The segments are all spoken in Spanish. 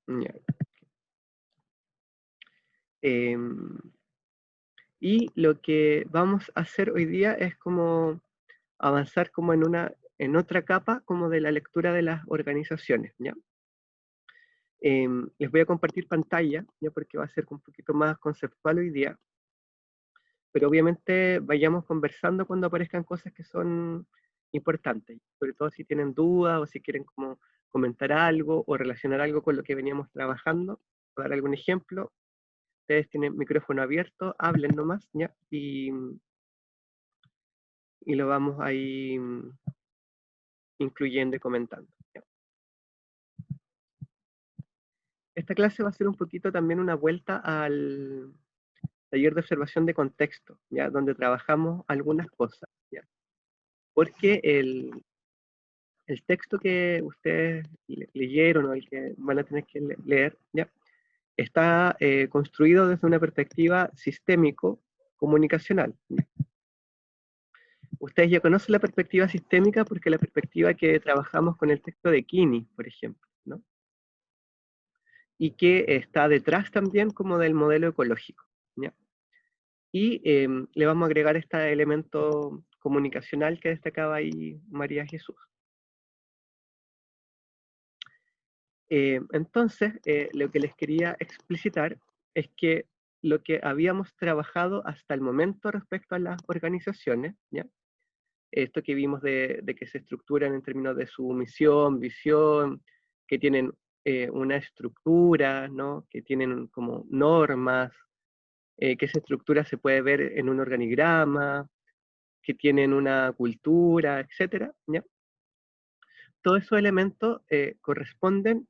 Ya. Em, y lo que vamos a hacer hoy día es como avanzar como en otra capa como de la lectura de las organizaciones, ¿ya? Les voy a compartir pantalla, ya porque va a ser un poquito más conceptual hoy día, pero obviamente vayamos conversando cuando aparezcan cosas que son importantes, sobre todo si tienen dudas o si quieren como comentar algo o relacionar algo con lo que veníamos trabajando. Para dar algún ejemplo, ustedes tienen micrófono abierto, hablen nomás, ¿ya? Y lo vamos ahí incluyendo y comentando, ¿ya? Esta clase va a ser un poquito también una vuelta al taller de observación de contexto, ¿ya? Donde trabajamos algunas cosas, ¿ya? Porque el texto que ustedes leyeron o el que van a tener que leer, ¿ya? Está construido desde una perspectiva sistémico-comunicacional. Ustedes ya conocen la perspectiva sistémica porque la perspectiva que trabajamos con el texto de Kini, por ejemplo, ¿no? Y que está detrás también como del modelo ecológico, ¿ya? Y le vamos a agregar este elemento comunicacional que destacaba ahí María Jesús. Entonces, lo que les quería explicitar es que lo que habíamos trabajado hasta el momento respecto a las organizaciones, ¿ya? Esto que vimos de que se estructuran en términos de su misión, visión, que tienen una estructura, ¿no? Que tienen como normas, que esa estructura se puede ver en un organigrama, que tienen una cultura, etcétera, ¿ya? Todos esos elementos corresponden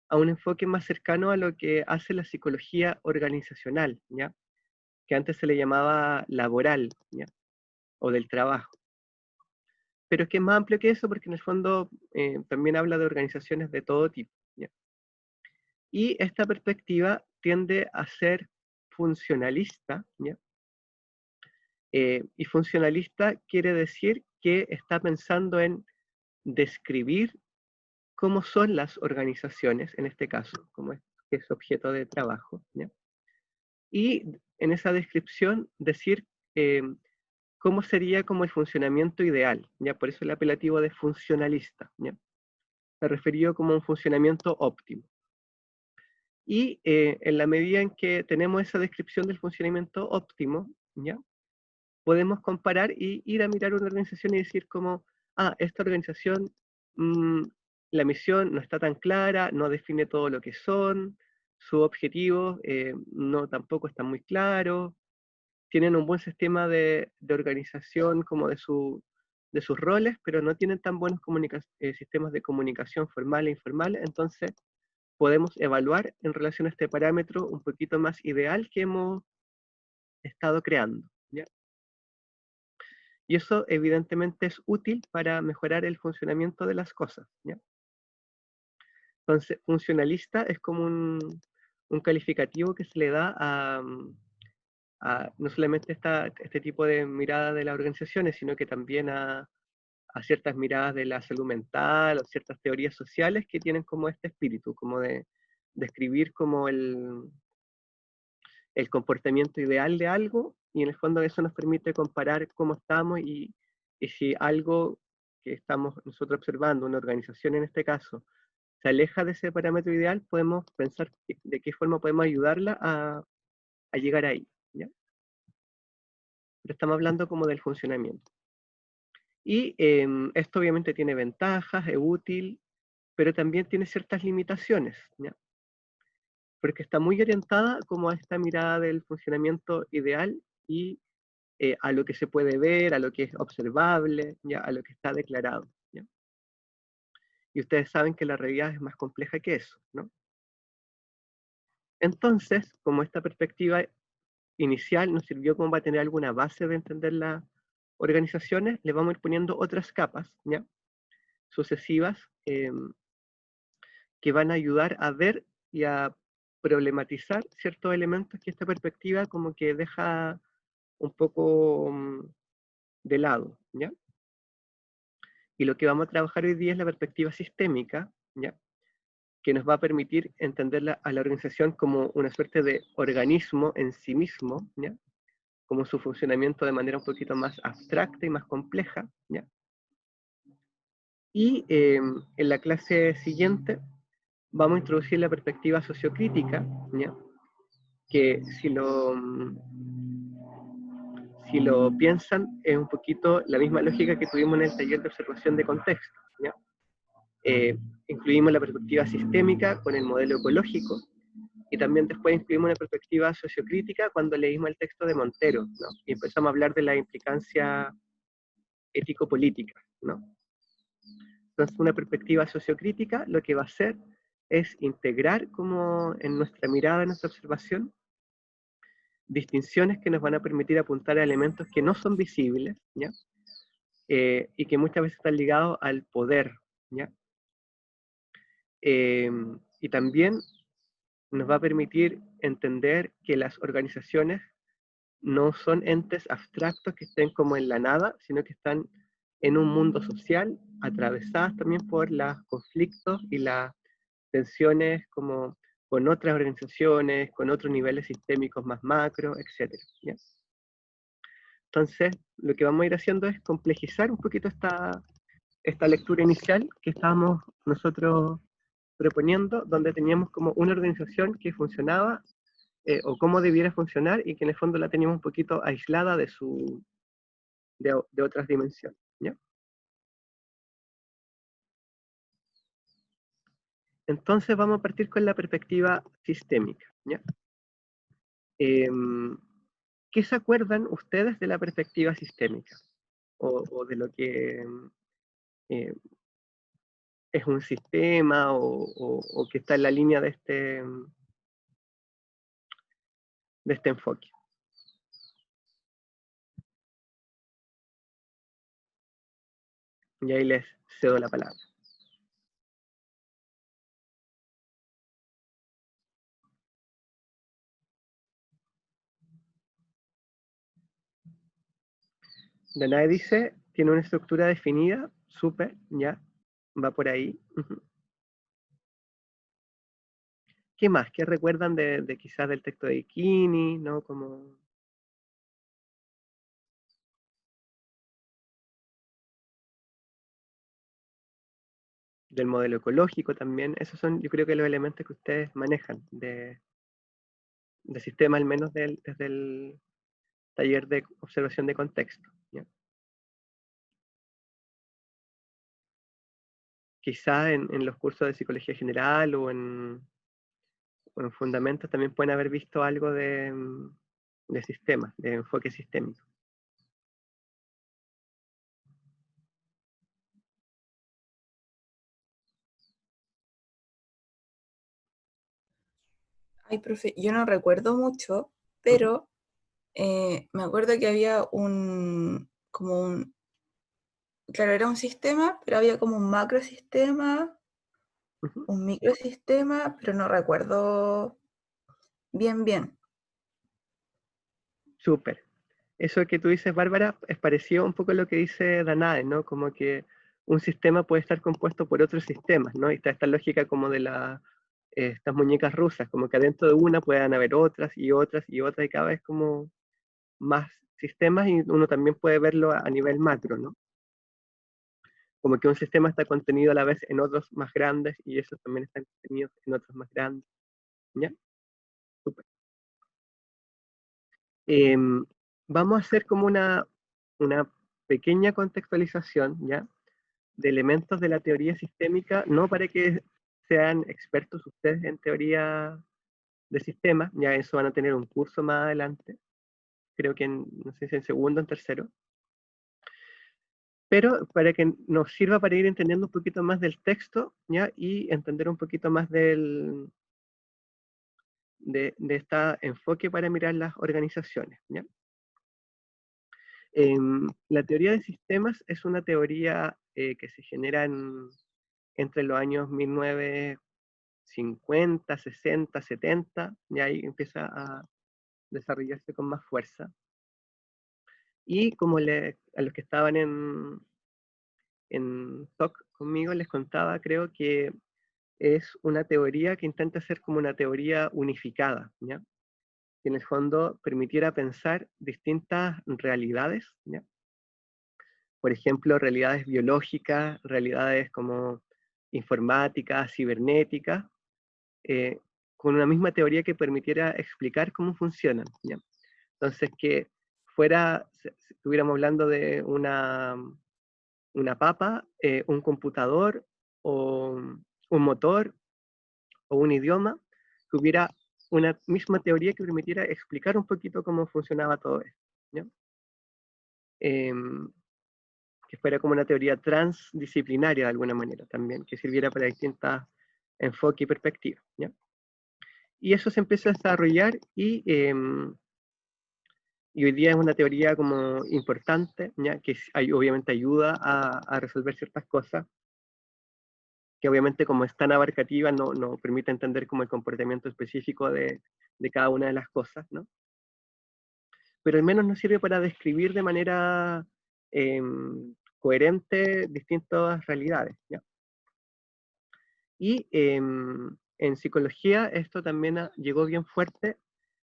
a un enfoque más cercano a lo que hace la psicología organizacional, ¿ya? Que antes se le llamaba laboral, ¿ya? O del trabajo. Pero es que es más amplio que eso porque en el fondo también habla de organizaciones de todo tipo, ¿ya? Y esta perspectiva tiende a ser funcionalista, ¿ya? Y funcionalista quiere decir que está pensando en describir cómo son las organizaciones, en este caso, como es objeto de trabajo, ¿ya? Y en esa descripción decir eh, cómo sería como el funcionamiento ideal, ¿ya? Por eso el apelativo de funcionalista, ¿ya? Se refirió como un funcionamiento óptimo. Y en la medida en que tenemos esa descripción del funcionamiento óptimo, ¿ya? Podemos comparar y ir a mirar una organización y decir como, esta organización, mmm, la misión no está tan clara, no define todo lo que son, sus objetivos no tampoco están muy claros, tienen un buen sistema de organización como de sus roles, pero no tienen tan buenos sistemas de comunicación formal e informal, entonces podemos evaluar en relación a este parámetro un poquito más ideal que hemos estado creando, ¿ya? Y eso evidentemente es útil para mejorar el funcionamiento de las cosas, ¿ya? Entonces, funcionalista es como un calificativo que se le da a no solamente este tipo de mirada de las organizaciones, sino que también a ciertas miradas de la salud mental o ciertas teorías sociales que tienen como este espíritu, como de describir como el comportamiento ideal de algo, y en el fondo eso nos permite comparar cómo estamos y si algo que estamos nosotros observando, una organización en este caso, se aleja de ese parámetro ideal, podemos pensar de qué forma podemos ayudarla a llegar ahí, ¿ya? Pero estamos hablando como del funcionamiento. Y esto obviamente tiene ventajas, es útil, pero también tiene ciertas limitaciones, ¿ya? Porque está muy orientada como a esta mirada del funcionamiento ideal y a lo que se puede ver, a lo que es observable, ¿ya? A lo que está declarado, ¿ya? Y ustedes saben que la realidad es más compleja que eso, ¿no? Entonces, como esta perspectiva inicial nos sirvió como para tener alguna base de entender las organizaciones, le vamos a ir poniendo otras capas, ¿ya? Sucesivas, que van a ayudar a ver y a problematizar ciertos elementos que esta perspectiva como que deja un poco de lado, ¿ya? Y lo que vamos a trabajar hoy día es la perspectiva sistémica, ¿ya? que nos va a permitir entender a la organización como una suerte de organismo en sí mismo, ¿ya? Como su funcionamiento de manera un poquito más abstracta y más compleja, ¿ya? Y en la clase siguiente vamos a introducir la perspectiva sociocrítica, ¿ya? Que si lo piensan, es un poquito la misma lógica que tuvimos en el taller de observación de contexto, ¿ya? Incluimos la perspectiva sistémica con el modelo ecológico, y también después incluimos una perspectiva sociocrítica cuando leímos el texto de Montero, ¿no? Y empezamos a hablar de la implicancia ético-política, ¿no? Entonces, una perspectiva sociocrítica lo que va a hacer es integrar como en nuestra mirada, en nuestra observación, distinciones que nos van a permitir apuntar a elementos que no son visibles, ¿ya? Y que muchas veces están ligados al poder, ¿ya? Y también nos va a permitir entender que las organizaciones no son entes abstractos que estén como en la nada, sino que están en un mundo social, atravesadas también por los conflictos y las tensiones como con otras organizaciones, con otros niveles sistémicos más macro, etc. ¿Ya? Entonces, lo que vamos a ir haciendo es complejizar un poquito esta lectura inicial que estábamos nosotros proponiendo, donde teníamos como una organización que funcionaba o cómo debiera funcionar y que en el fondo la teníamos un poquito aislada de otras dimensiones, ¿ya? Entonces vamos a partir con la perspectiva sistémica, ¿ya? ¿Qué se acuerdan ustedes de la perspectiva sistémica? O de lo que eh, es un sistema o que está en la línea de este enfoque. Y ahí les cedo la palabra. Danae dice, tiene una estructura definida, súper, ya, va por ahí. ¿Qué más? ¿Qué recuerdan de quizás del texto de Kini, ¿no? Como del modelo ecológico también. Esos son, yo creo que los elementos que ustedes manejan de sistema, al menos desde el taller de observación de contexto, ¿ya? Quizá en los cursos de psicología general o en fundamentos también pueden haber visto algo de sistemas, de enfoque sistémico. Ay, profe, yo no recuerdo mucho, pero me acuerdo que había claro, era un sistema, pero había como un macrosistema, Ujú. un microsistema, pero no recuerdo bien. Súper. Eso que tú dices, Bárbara, es parecido un poco a lo que dice Danae, ¿no? Como que un sistema puede estar compuesto por otros sistemas, ¿no? Y está esta lógica como de estas muñecas rusas, como que adentro de una puedan haber otras y otras y otras, y cada vez como más sistemas, y uno también puede verlo a nivel macro, ¿no? Como que un sistema está contenido a la vez en otros más grandes, y esos también están contenidos en otros más grandes, ¿ya? Súper. Em, Vamos a hacer como una pequeña contextualización, ¿ya? De elementos de la teoría sistémica, no para que sean expertos ustedes en teoría de sistemas, ya eso van a tener un curso más adelante, creo que no sé si en segundo o en tercero, pero para que nos sirva para ir entendiendo un poquito más del texto, ¿ya? Y entender un poquito más de este enfoque para mirar las organizaciones, ¿ya? La teoría de sistemas es una teoría que se genera entre los años 1950, 60, 70, y ahí empieza a desarrollarse con más fuerza. Y como a los que estaban en talk conmigo les contaba, creo que es una teoría que intenta ser como una teoría unificada, ¿ya? Que en el fondo permitiera pensar distintas realidades, ¿ya? Por ejemplo, realidades biológicas, realidades como informáticas, cibernéticas, eh, con una misma teoría que permitiera explicar cómo funcionan, ¿ya? Entonces, que fuera, si estuviéramos hablando de una papa, un computador, o un motor, o un idioma, que hubiera una misma teoría que permitiera explicar un poquito cómo funcionaba todo esto, ¿ya? Em, que fuera como una teoría transdisciplinaria de alguna manera también, que sirviera para distintos enfoques y perspectivas, ¿ya? Y eso se empieza a desarrollar y hoy día es una teoría como importante, ¿ya? Que obviamente ayuda a resolver ciertas cosas, que obviamente como es tan abarcativa no permite entender como el comportamiento específico de cada una de las cosas, ¿no? Pero al menos nos sirve para describir de manera coherente distintas realidades, ¿ya? Y en psicología esto también llegó bien fuerte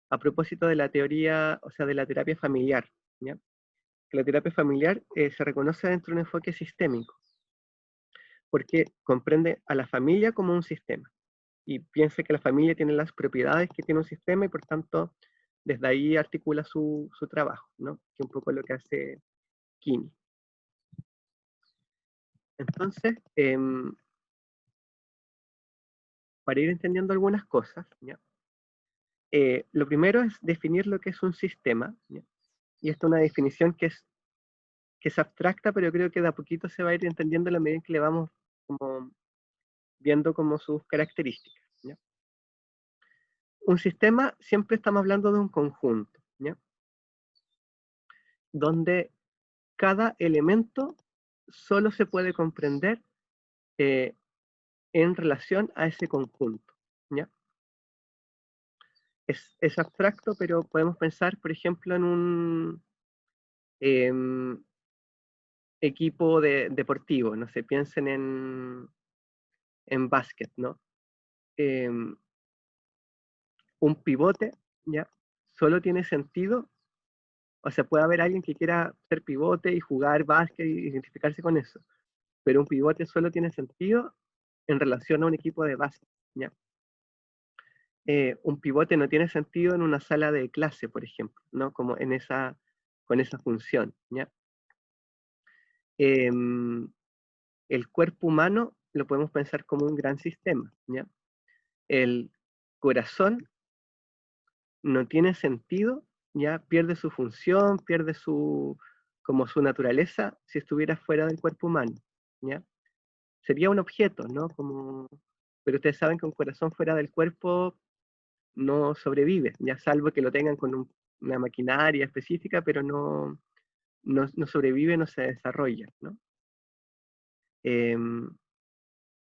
a propósito de la teoría, o sea, de la terapia familiar, ¿ya? Que la terapia familiar se reconoce dentro de un enfoque sistémico, porque comprende a la familia como un sistema, y piensa que la familia tiene las propiedades que tiene un sistema, y por tanto, desde ahí articula su trabajo, ¿no? Que es un poco lo que hace Kini. Entonces, para ir entendiendo algunas cosas, ¿ya? Lo primero es definir lo que es un sistema, ¿ya? Y esta es una definición que es abstracta, pero creo que de a poquito se va a ir entendiendo a la medida en que le vamos como viendo como sus características, ¿ya? Un sistema, siempre estamos hablando de un conjunto, ¿ya? Donde cada elemento solo se puede comprender eh, en relación a ese conjunto, ¿ya? Es abstracto, pero podemos pensar, por ejemplo, en un em, equipo deportivo, no sé, piensen en básquet, ¿no? Em, un pivote, ¿ya? Solo tiene sentido, o sea, puede haber alguien que quiera ser pivote y jugar básquet y identificarse con eso, pero un pivote solo tiene sentido en relación a un equipo de básquet, ¿ya? Un pivote no tiene sentido en una sala de clase, por ejemplo, ¿no? Como con esa función, ¿ya? Em, el cuerpo humano lo podemos pensar como un gran sistema, ¿ya? El corazón no tiene sentido, ya pierde su función, pierde como su naturaleza si estuviera fuera del cuerpo humano, ¿ya? Sería un objeto, ¿no? Pero ustedes saben que un corazón fuera del cuerpo no sobrevive, ya salvo que lo tengan con una maquinaria específica, pero no sobrevive, no se desarrolla, ¿no? Em,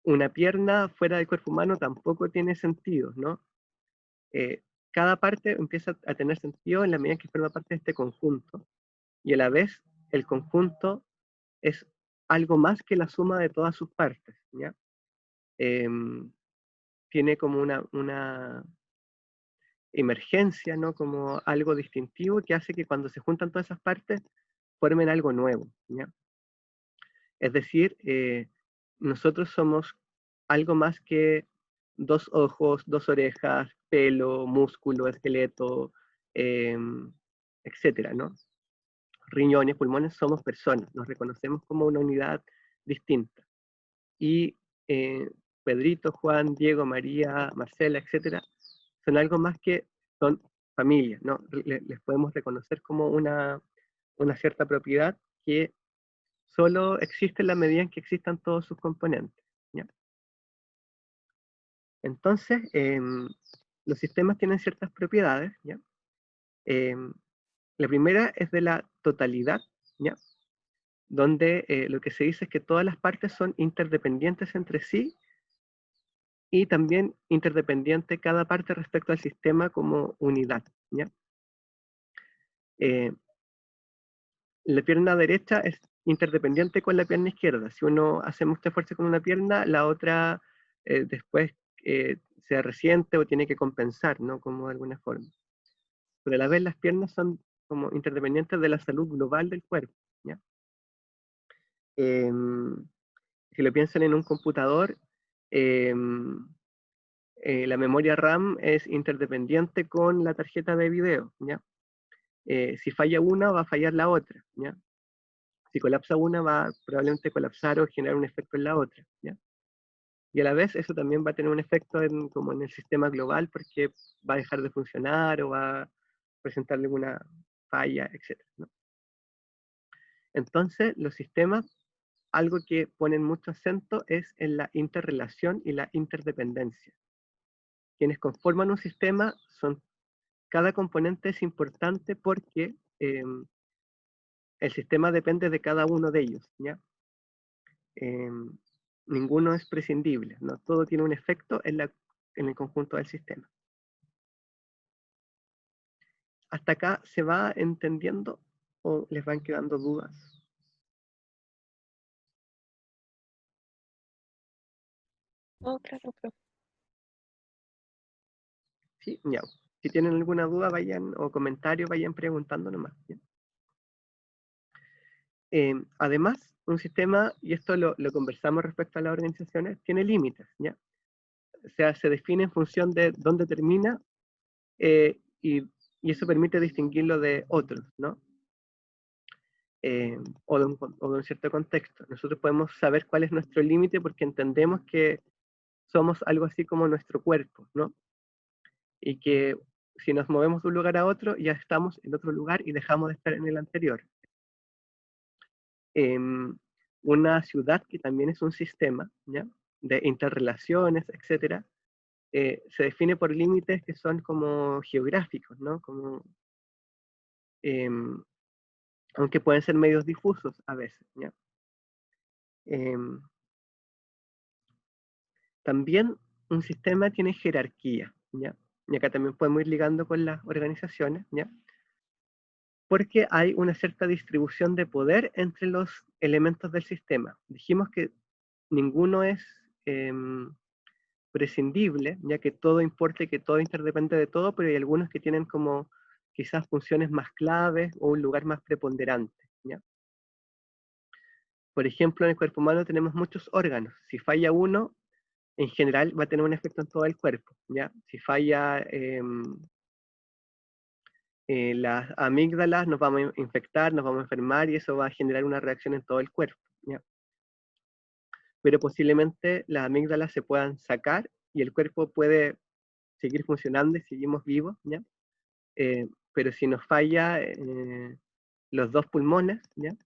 una pierna fuera del cuerpo humano tampoco tiene sentido, ¿no? Cada parte empieza a tener sentido en la medida en que forma parte de este conjunto, y a la vez el conjunto es algo más que la suma de todas sus partes, ¿ya? Em, tiene como una emergencia, ¿no? Como algo distintivo que hace que cuando se juntan todas esas partes formen algo nuevo, ¿ya? Es decir, nosotros somos algo más que dos ojos, dos orejas, pelo, músculo, esqueleto, etcétera, ¿no? Riñones, pulmones, somos personas, nos reconocemos como una unidad distinta. Y eh, Pedrito, Juan, Diego, María, Marcela, etcétera, son algo más que son familias, ¿no? Les podemos reconocer como una cierta propiedad que solo existe en la medida en que existan todos sus componentes, ¿ya? Entonces, los sistemas tienen ciertas propiedades, ¿ya? Em, la primera es de la totalidad, ¿ya? Donde lo que se dice es que todas las partes son interdependientes entre sí, y también interdependiente cada parte respecto al sistema como unidad, ¿ya? Eh, la pierna derecha es interdependiente con la pierna izquierda. Si uno hace mucho esfuerzo con una pierna, la otra después se resiente o tiene que compensar, ¿no? Como de alguna forma. Pero a la vez las piernas son como interdependientes de la salud global del cuerpo, ¿ya? Si lo piensan en un computador, la memoria RAM es interdependiente con la tarjeta de video, ¿ya? Si falla una, va a fallar la otra, ¿ya? Si colapsa una, va a probablemente colapsar o generar un efecto en la otra, ¿ya? Y a la vez eso también va a tener un efecto como en el sistema global, porque va a dejar de funcionar o va a presentar alguna falla, etc., ¿no? Entonces, los sistemas, algo que ponen mucho acento es en la interrelación y la interdependencia. Quienes conforman un sistema son, cada componente es importante porque el sistema depende de cada uno de ellos, ¿ya? Ninguno es prescindible, ¿no? Todo tiene un efecto en el conjunto del sistema. ¿Hasta acá se va entendiendo o les van quedando dudas? No, claro, profe. Sí, ya. Si tienen alguna duda vayan o comentario, vayan preguntando nomás, ¿ya? Además, un sistema, y esto lo conversamos respecto a las organizaciones, tiene límites, ¿ya? O sea, se define en función de dónde termina y eso permite distinguirlo de otros, ¿no? O de un cierto contexto. Nosotros podemos saber cuál es nuestro límite porque entendemos que somos algo así como nuestro cuerpo, ¿no? Y que si nos movemos de un lugar a otro, ya estamos en otro lugar y dejamos de estar en el anterior. Una ciudad que también es un sistema, ¿ya? De interrelaciones, etcétera, se define por límites que son como geográficos, ¿no? Como, aunque pueden ser medios difusos a veces, ¿ya? También un sistema tiene jerarquía, ¿ya? Y acá también podemos ir ligando con las organizaciones, ¿ya? Porque hay una cierta distribución de poder entre los elementos del sistema. Dijimos que ninguno es prescindible, ya que todo importa y que todo interdepende de todo, pero hay algunos que tienen como quizás funciones más claves o un lugar más preponderante, ¿ya? Por ejemplo, en el cuerpo humano tenemos muchos órganos. Si falla uno, en general va a tener un efecto en todo el cuerpo, ¿ya? Si falla las amígdalas, nos vamos a infectar, nos vamos a enfermar y eso va a generar una reacción en todo el cuerpo, ¿ya? Pero posiblemente las amígdalas se puedan sacar y el cuerpo puede seguir funcionando y seguimos vivos, ¿ya? Pero si nos falla los dos pulmones, ¿ya?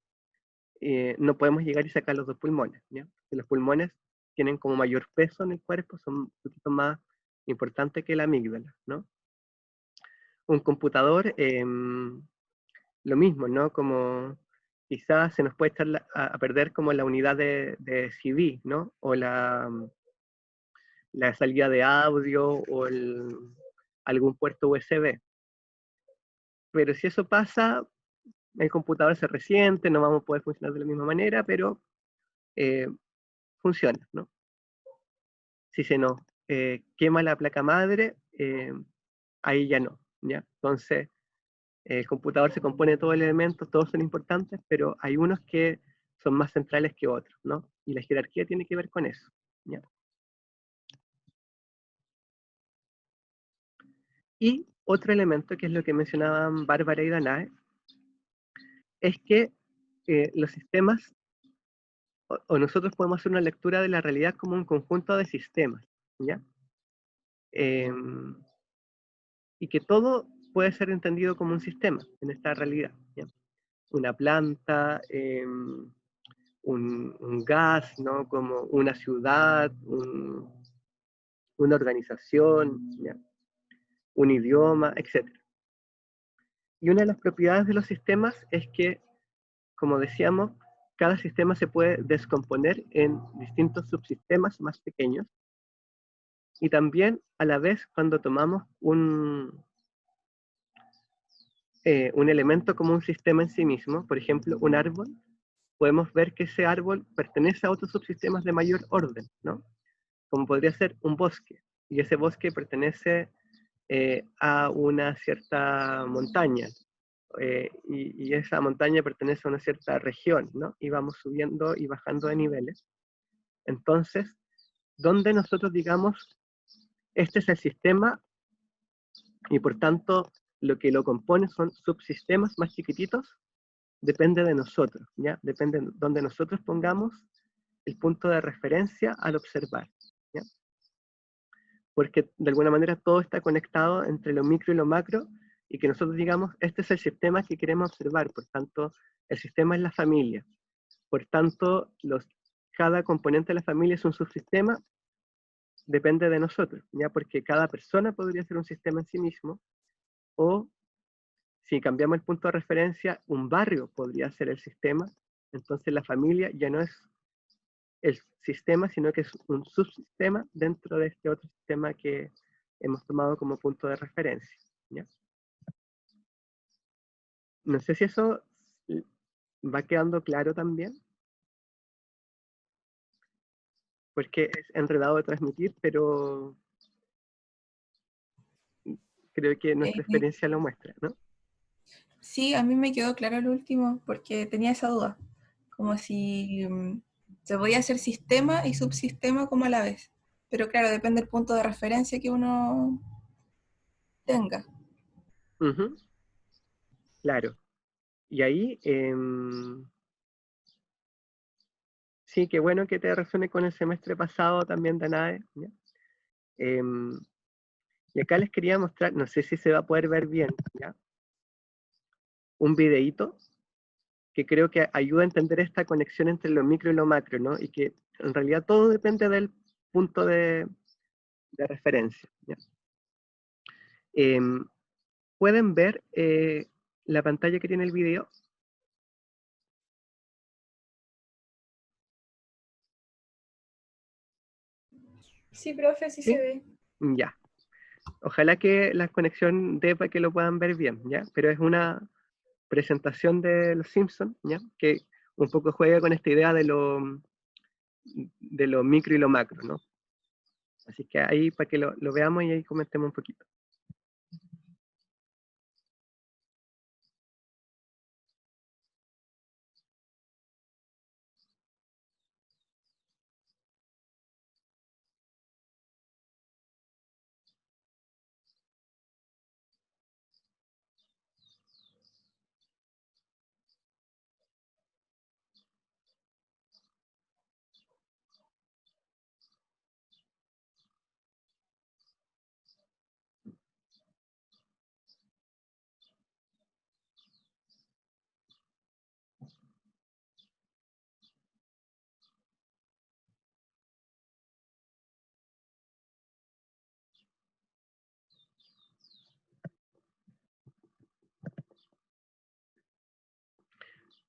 No podemos llegar y sacar los dos pulmones, ¿ya? Los pulmones tienen como mayor peso en el cuerpo, son un poquito más importantes que la amígdala, ¿no? Un computador, lo mismo, ¿no? Como quizás se nos puede echar a perder como la unidad de CD, ¿no? O la salida de audio o algún puerto USB. Pero si eso pasa, el computador se resiente, no vamos a poder funcionar de la misma manera, pero funciona, ¿no? Si se nos quema la placa madre, ahí ya no, ¿ya? Entonces, el computador se compone de todos los elementos, todos son importantes, pero hay unos que son más centrales que otros, ¿no? Y la jerarquía tiene que ver con eso, ¿ya? Y otro elemento, que es lo que mencionaban Bárbara y Danae, es que los sistemas, o nosotros podemos hacer una lectura de la realidad como un conjunto de sistemas, ¿ya? Y que todo puede ser entendido como un sistema en esta realidad, ¿ya? Una planta, un gas, ¿no? Como una ciudad, una organización, ¿ya? Un idioma, etc. Y una de las propiedades de los sistemas es que, como decíamos, cada sistema se puede descomponer en distintos subsistemas más pequeños. Y también, a la vez, cuando tomamos un elemento como un sistema en sí mismo, por ejemplo, un árbol, podemos ver que ese árbol pertenece a otros subsistemas de mayor orden, ¿no? como podría ser un bosque, y ese bosque pertenece a una cierta montaña, y esa montaña pertenece a una cierta región, ¿no? Y vamos subiendo y bajando de niveles. Entonces, donde nosotros digamos, este es el sistema, y por tanto, lo que lo compone son subsistemas más chiquititos, depende de nosotros, ¿ya? Depende de donde nosotros pongamos el punto de referencia al observar, ¿ya? Porque de alguna manera todo está conectado entre lo micro y lo macro, y que nosotros digamos, este es el sistema que queremos observar, por tanto, el sistema es la familia, por tanto, cada componente de la familia es un subsistema, depende de nosotros, ¿ya? Porque cada persona podría ser un sistema en sí mismo, o si cambiamos el punto de referencia, un barrio podría ser el sistema, entonces la familia ya no es el sistema, sino que es un subsistema dentro de este otro sistema que hemos tomado como punto de referencia, ¿ya? No sé si eso va quedando claro también, porque es enredado de transmitir, pero creo que nuestra Eh, experiencia lo muestra, ¿no? sí, a mí me quedó claro lo último, porque tenía esa duda, como si se podía hacer sistema y subsistema como a la vez. Pero claro, depende del punto de referencia que uno tenga. Ujú, claro. Y ahí, sí, qué bueno que te resuene con el semestre pasado también, Danae, ¿ya? Em, y acá les quería mostrar, no sé si se va a poder ver bien, ¿ya? Un videíto que creo que ayuda a entender esta conexión entre lo micro y lo macro, ¿no? Y que en realidad todo depende del punto de referencia, ¿ya? Em, ¿Pueden ver la pantalla que tiene el video? Sí, profe, sí se ¿Sí? ve. Ya. Ojalá que la conexión dé para que lo puedan ver bien, ¿ya? Pero es una presentación de Los Simpsons, ¿ya? Que un poco juega con esta idea de lo micro y lo macro, ¿no? Así que ahí para que lo veamos y ahí comentemos un poquito.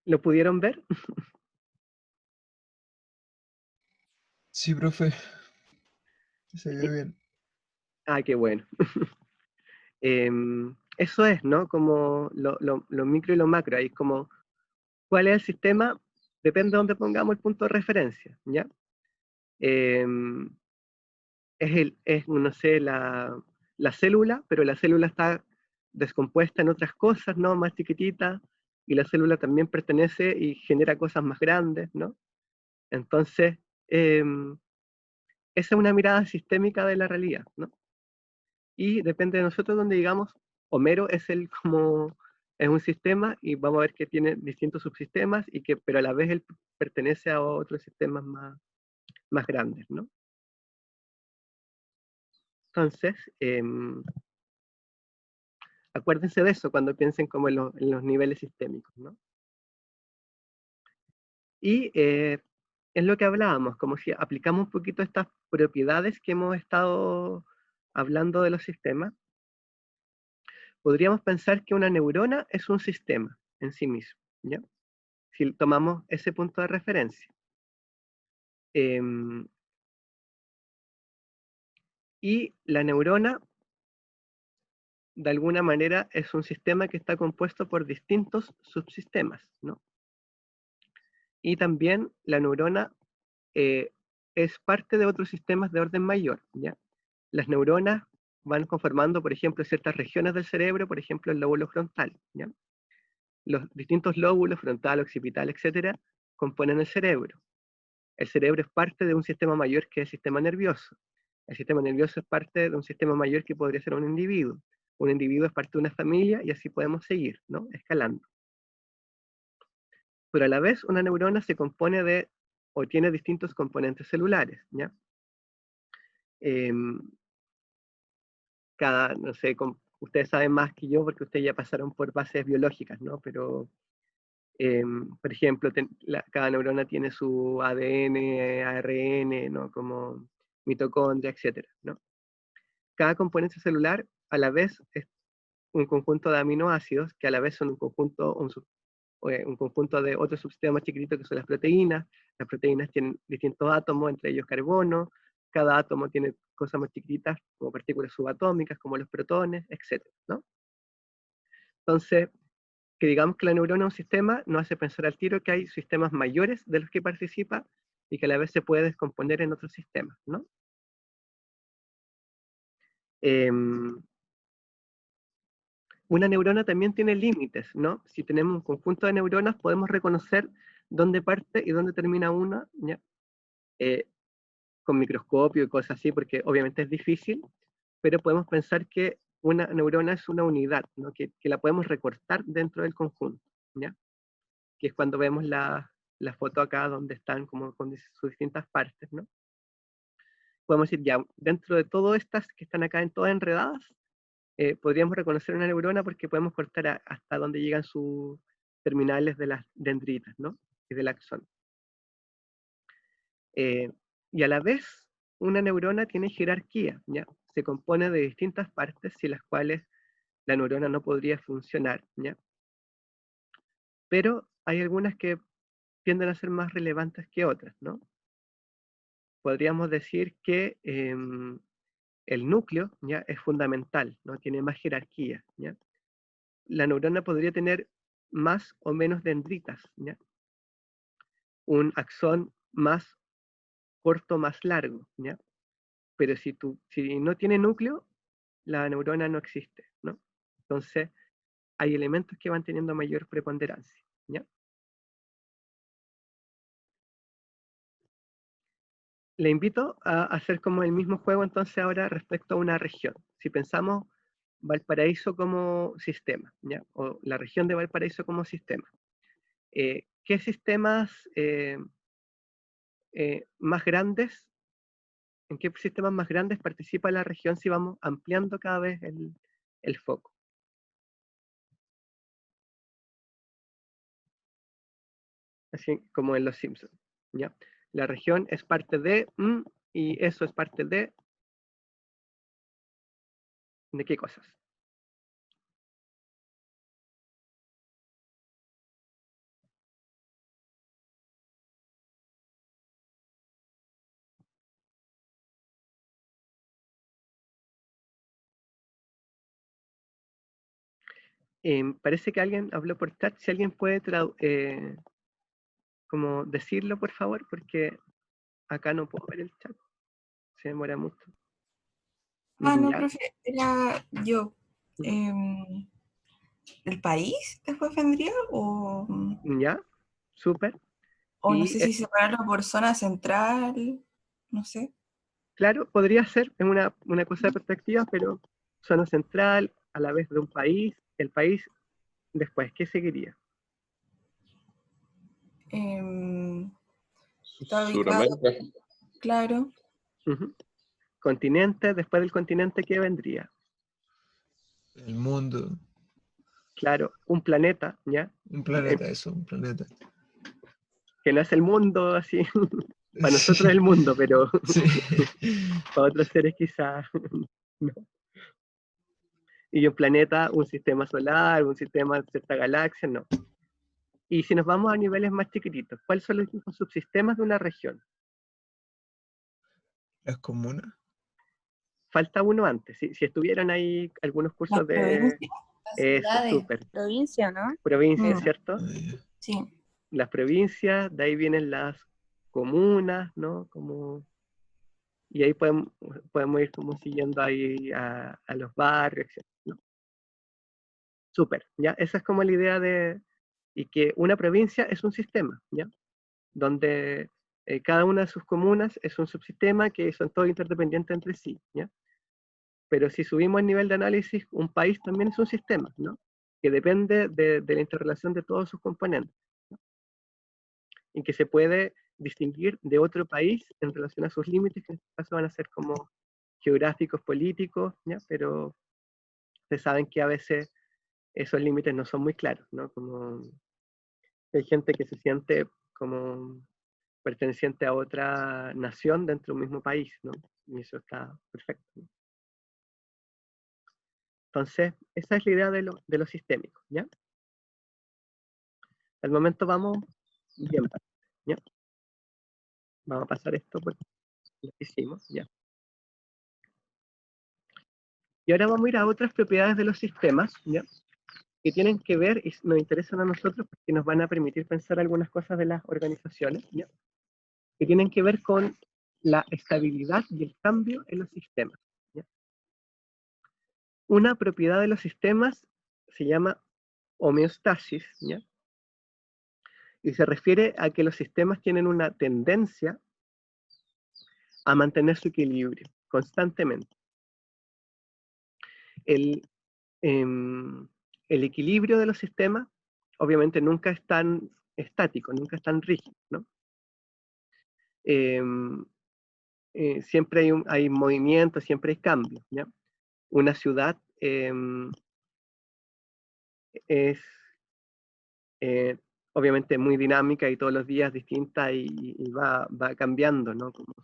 ¿Lo pudieron ver? Sí, profe, se ve Sí. bien. Ah, qué bueno. Eso es, ¿no? Como lo micro y lo macro. Ahí es como, ¿cuál es el sistema? Depende de dónde pongamos el punto de referencia, ¿ya? Em, no sé, la célula, pero la célula está descompuesta en otras cosas, ¿no? Más chiquititas, y la célula también pertenece y genera cosas más grandes, ¿no? Entonces, esa es una mirada sistémica de la realidad, ¿no? Y depende de nosotros donde digamos, Homero es es un sistema y vamos a ver que tiene distintos subsistemas, pero a la vez él pertenece a otros sistemas más grandes, ¿no? Entonces, acuérdense de eso cuando piensen como en los niveles sistémicos, ¿no? Y es lo que hablábamos, como si aplicamos un poquito estas propiedades que hemos estado hablando de los sistemas, podríamos pensar que una neurona es un sistema en sí mismo, ¿ya? Si tomamos ese punto de referencia. Y la neurona, de alguna manera, es un sistema que está compuesto por distintos subsistemas, ¿no? Y también la neurona es parte de otros sistemas de orden mayor, ¿ya? Las neuronas van conformando, por ejemplo, ciertas regiones del cerebro, por ejemplo, el lóbulo frontal, ¿ya? Los distintos lóbulos, frontal, occipital, etcétera, componen el cerebro. El cerebro es parte de un sistema mayor que es el sistema nervioso. El sistema nervioso es parte de un sistema mayor que podría ser un individuo. Un individuo es parte de una familia y así podemos seguir, ¿no? Escalando. Pero a la vez una neurona se compone de, o tiene distintos componentes celulares, ¿ya? No sé, ustedes saben más que yo porque ustedes ya pasaron por bases biológicas, ¿no? Pero, por ejemplo, cada neurona tiene su ADN, ARN, ¿no? Como mitocondria, etcétera, ¿no? Cada componente celular a la vez es un conjunto de aminoácidos que a la vez son un conjunto de otros subsistemas más chiquititos que son las proteínas. Las proteínas tienen distintos átomos, entre ellos carbono. Cada átomo tiene cosas más chiquititas como partículas subatómicas, como los protones, etc., ¿no? Entonces, que digamos que la neurona es un sistema nos hace pensar al tiro que hay sistemas mayores de los que participa y que a la vez se puede descomponer en otros sistemas, ¿no? Una neurona también tiene límites, ¿no? Si tenemos un conjunto de neuronas, podemos reconocer dónde parte y dónde termina una, ¿ya? Con microscopio y cosas así, porque obviamente es difícil, pero podemos pensar que una neurona es una unidad, ¿no? Que la podemos recortar dentro del conjunto, ¿ya? Que es cuando vemos la foto acá donde están como con sus distintas partes, ¿no? Podemos decir, ya, dentro de todas estas que están acá en todas enredadas, podríamos reconocer una neurona porque podemos cortar hasta donde llegan sus terminales de las dendritas, ¿no? Y del axón. Y a la vez, una neurona tiene jerarquía, ¿ya? Se compone de distintas partes sin las cuales la neurona no podría funcionar, ¿ya? Pero hay algunas que tienden a ser más relevantes que otras, ¿no? Podríamos decir que el núcleo, ¿ya? Es fundamental, ¿no? Tiene más jerarquía, ¿ya? La neurona podría tener más o menos dendritas, ¿ya? Un axón más corto, más largo, ¿ya? Pero si no tiene núcleo, la neurona no existe, ¿no? Entonces, hay elementos que van teniendo mayor preponderancia, ¿ya? Le invito a hacer como el mismo juego entonces ahora respecto a una región. Si pensamos Valparaíso como sistema, ¿ya? O la región de Valparaíso como sistema. ¿Qué sistemas más grandes, en qué sistemas más grandes participa la región si vamos ampliando cada vez el foco? Así como en Los Simpsons, ¿ya? La región es parte de, y eso es parte ¿de qué cosas? Parece que alguien habló por chat, si alguien puede como decirlo, por favor, porque acá no puedo ver el chat, se demora mucho. No, ¿Ya? profe, era yo. ¿El país después vendría? ¿Ya? Súper. O no Y sé si separarlo por zona central, no sé. claro, podría ser, es una cosa de perspectiva, pero zona central, a la vez de un país, el país, después, ¿qué seguiría? Está ubicado, Suramérica. claro. Continente, después del continente, ¿qué vendría? El mundo. Claro, un planeta, ¿ya? Un planeta, eso, un planeta. Que no es el mundo así, para nosotros Sí. es el mundo, pero Sí. para otros seres quizás no. Y un planeta, un sistema solar, un sistema de cierta galaxia, no. Y si nos vamos a niveles más chiquititos, ¿cuáles son los subsistemas de una región? Las comunas. Falta uno antes. Si estuvieran ahí algunos cursos Las de provincias, las eso, ciudades. súper. Provincia, ¿no? Provincias, ¿cierto? Ah, ya. Sí. Las provincias, de ahí vienen las comunas, ¿no? Como, y ahí podemos ir como siguiendo ahí a los barrios, etc., ¿no? Súper, ¿ya? Esa es como la idea y que una provincia es un sistema, ¿ya? Donde cada una de sus comunas es un subsistema que son todos interdependientes entre sí, ¿ya? Pero si subimos el nivel de análisis, un país también es un sistema, ¿no? Que depende de la interrelación de todos sus componentes, ¿no? Y que se puede distinguir de otro país en relación a sus límites, que en este caso van a ser como geográficos, políticos, ¿ya? Pero se saben que a veces esos límites no son muy claros, ¿no? Como hay gente que se siente como perteneciente a otra nación dentro de un mismo país, ¿no? Y eso está perfecto, ¿no? Entonces, esa es la idea de lo sistémico, ¿ya? Al momento vamos bien, ¿ya? Vamos a pasar esto por lo que hicimos, ¿ya? Y ahora vamos a ir a otras propiedades de los sistemas, ¿ya? Que tienen que ver y nos interesan a nosotros porque nos van a permitir pensar algunas cosas de las organizaciones, ¿ya? Que tienen que ver con la estabilidad y el cambio en los sistemas, ¿ya? Una propiedad de los sistemas se llama homeostasis, ¿ya? Y se refiere a que los sistemas tienen una tendencia a mantener su equilibrio constantemente. El, el equilibrio de los sistemas obviamente nunca es tan estático, nunca es tan rígido, ¿no? Siempre hay movimiento, siempre hay cambio, ¿ya? Una ciudad es obviamente muy dinámica y todos los días distinta y va cambiando, ¿no? Como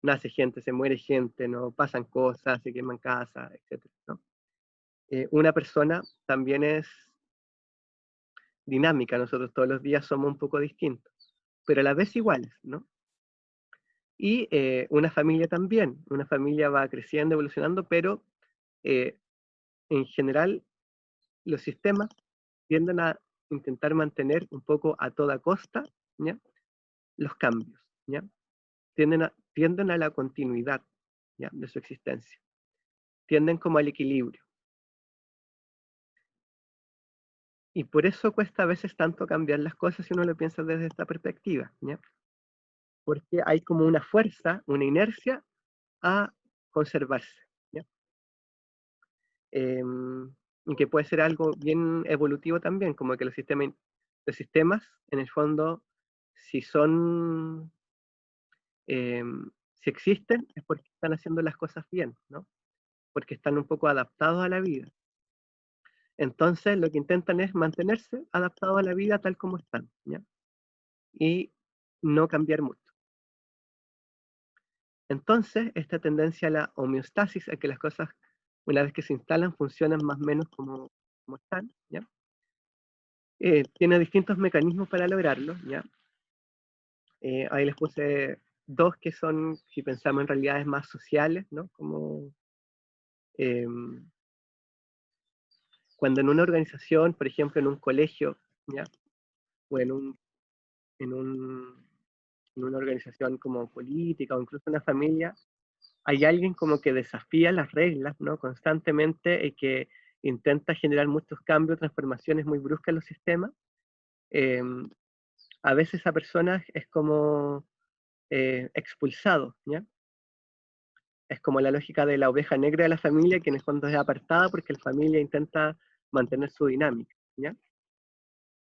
nace gente, se muere gente, ¿no? Pasan cosas, se queman casas, etc., ¿no? Una persona también es dinámica, nosotros todos los días somos un poco distintos, pero a la vez iguales, ¿no? Y una familia también, una familia va creciendo, evolucionando, pero en general los sistemas tienden a intentar mantener un poco a toda costa, ¿ya? Los cambios, ¿ya? Tienden a la continuidad, ¿ya? De su existencia. Tienden como al equilibrio. Y por eso cuesta a veces tanto cambiar las cosas si uno lo piensa desde esta perspectiva, ¿ya? Porque hay como una fuerza, una inercia a conservarse, ¿ya? Y que puede ser algo bien evolutivo también, como que los sistemas en el fondo, si son, si existen, es porque están haciendo las cosas bien, ¿no? Porque están un poco adaptados a la vida. Entonces, lo que intentan es mantenerse adaptados a la vida tal como están, ¿ya? Y no cambiar mucho. Entonces, esta tendencia a la homeostasis, a que las cosas, una vez que se instalan, funcionan más o menos como están, ¿ya? Tiene distintos mecanismos para lograrlo, ¿ya? Ahí les puse dos que son, si pensamos en realidades más sociales, ¿no? Como cuando en una organización, por ejemplo, en un colegio, ¿ya? O en una organización como política o incluso una familia, hay alguien como que desafía las reglas, ¿no? Constantemente y que intenta generar muchos cambios, transformaciones muy bruscas en los sistemas. A veces esa persona es como expulsado, ¿ya? Es como la lógica de la oveja negra de la familia, que en el fondo es apartada porque la familia intenta mantener su dinámica, ¿ya?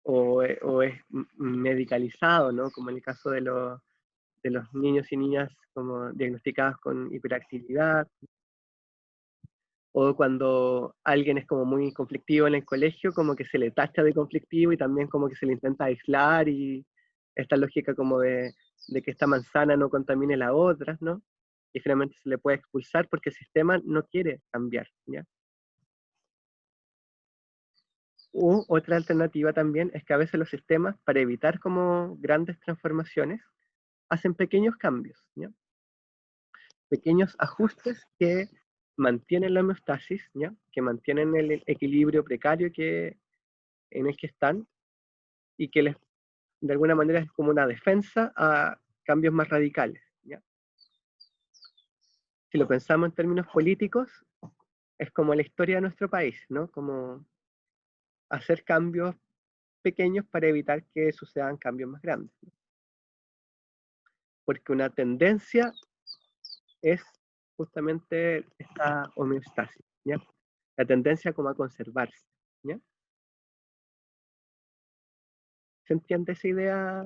O es medicalizado, ¿no? Como en el caso de los niños y niñas como diagnosticados con hiperactividad, o cuando alguien es como muy conflictivo en el colegio, como que se le tacha de conflictivo y también como que se le intenta aislar, y esta lógica como de que esta manzana no contamine la otra, ¿no? Y finalmente se le puede expulsar porque el sistema no quiere cambiar, ¿ya? U otra alternativa también es que a veces los sistemas, para evitar como grandes transformaciones, hacen pequeños cambios, ¿ya? Pequeños ajustes que mantienen la homeostasis, ¿ya? Que mantienen el equilibrio precario en el que están y que les de alguna manera es como una defensa a cambios más radicales, ¿ya? Si lo pensamos en términos políticos, es como la historia de nuestro país, ¿no? Como hacer cambios pequeños para evitar que sucedan cambios más grandes, ¿no? Porque una tendencia es justamente esta homeostasis, ¿ya? La tendencia como a conservarse, ¿ya? ¿Se entiende esa idea?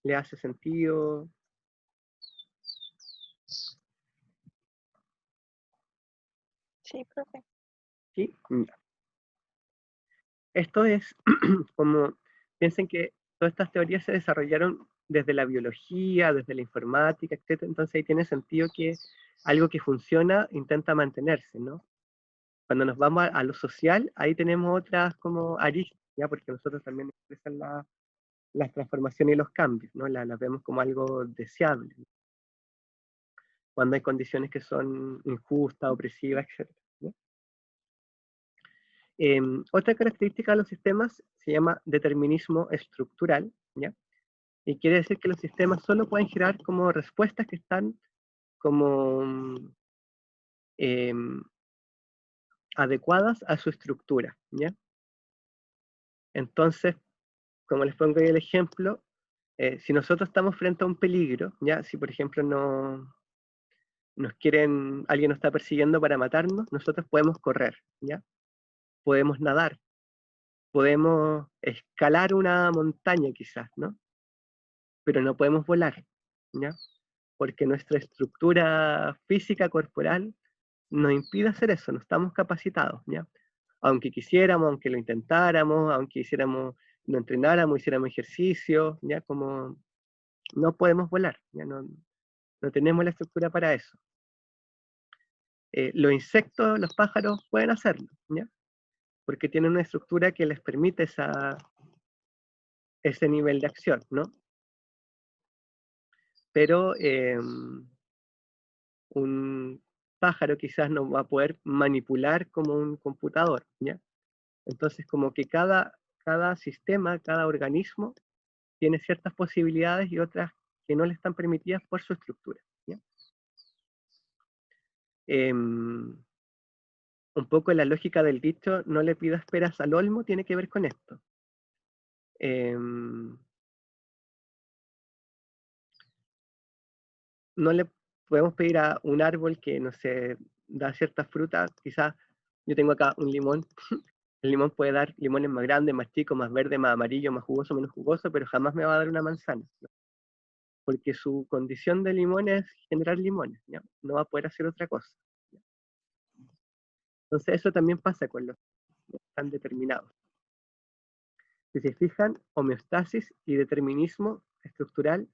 ¿Le hace sentido? Sí, profe. ¿Sí? Ya. Esto es como, piensen que todas estas teorías se desarrollaron desde la biología, desde la informática, etc. Entonces ahí tiene sentido que algo que funciona intenta mantenerse, ¿no? Cuando nos vamos a lo social, ahí tenemos otras como aristas, ¿ya? Porque nosotros también expresan las transformaciones y los cambios, ¿no? Las vemos como algo deseable, ¿no? Cuando hay condiciones que son injustas, opresivas, etc., ¿no? Otra característica de los sistemas se llama determinismo estructural, ¿ya? Y quiere decir que los sistemas solo pueden generar como respuestas que están como adecuadas a su estructura, ¿ya? Entonces, como les pongo ahí el ejemplo, si nosotros estamos frente a un peligro, ¿ya? Si por ejemplo alguien nos está persiguiendo para matarnos, nosotros podemos correr, ¿ya? Podemos nadar, podemos escalar una montaña quizás, ¿no? Pero no podemos volar, ¿ya? Porque nuestra estructura física corporal nos impide hacer eso, no estamos capacitados, ¿ya? Aunque quisiéramos, aunque lo intentáramos, aunque hiciéramos, no entrenáramos, hiciéramos ejercicio, ¿ya? Como no podemos volar, ¿ya? No tenemos la estructura para eso. Los insectos, los pájaros pueden hacerlo, ¿ya? Porque tienen una estructura que les permite ese nivel de acción, ¿no? Pero un pájaro quizás no va a poder manipular como un computador, ¿ya? Entonces, como que cada sistema, cada organismo tiene ciertas posibilidades y otras que no le están permitidas por su estructura, ¿ya? Un poco la lógica del dicho, no le pidas peras al olmo, tiene que ver con esto. No le podemos pedir a un árbol que, no sé, da ciertas frutas, quizás yo tengo acá un limón, el limón puede dar limones más grandes, más chicos, más verdes, más amarillo, más jugoso, menos jugoso, pero jamás me va a dar una manzana, ¿no? Porque su condición de limón es generar limones, ¿ya? No va a poder hacer otra cosa, ¿ya? Entonces eso también pasa con los que están determinados. Si se fijan, homeostasis y determinismo estructural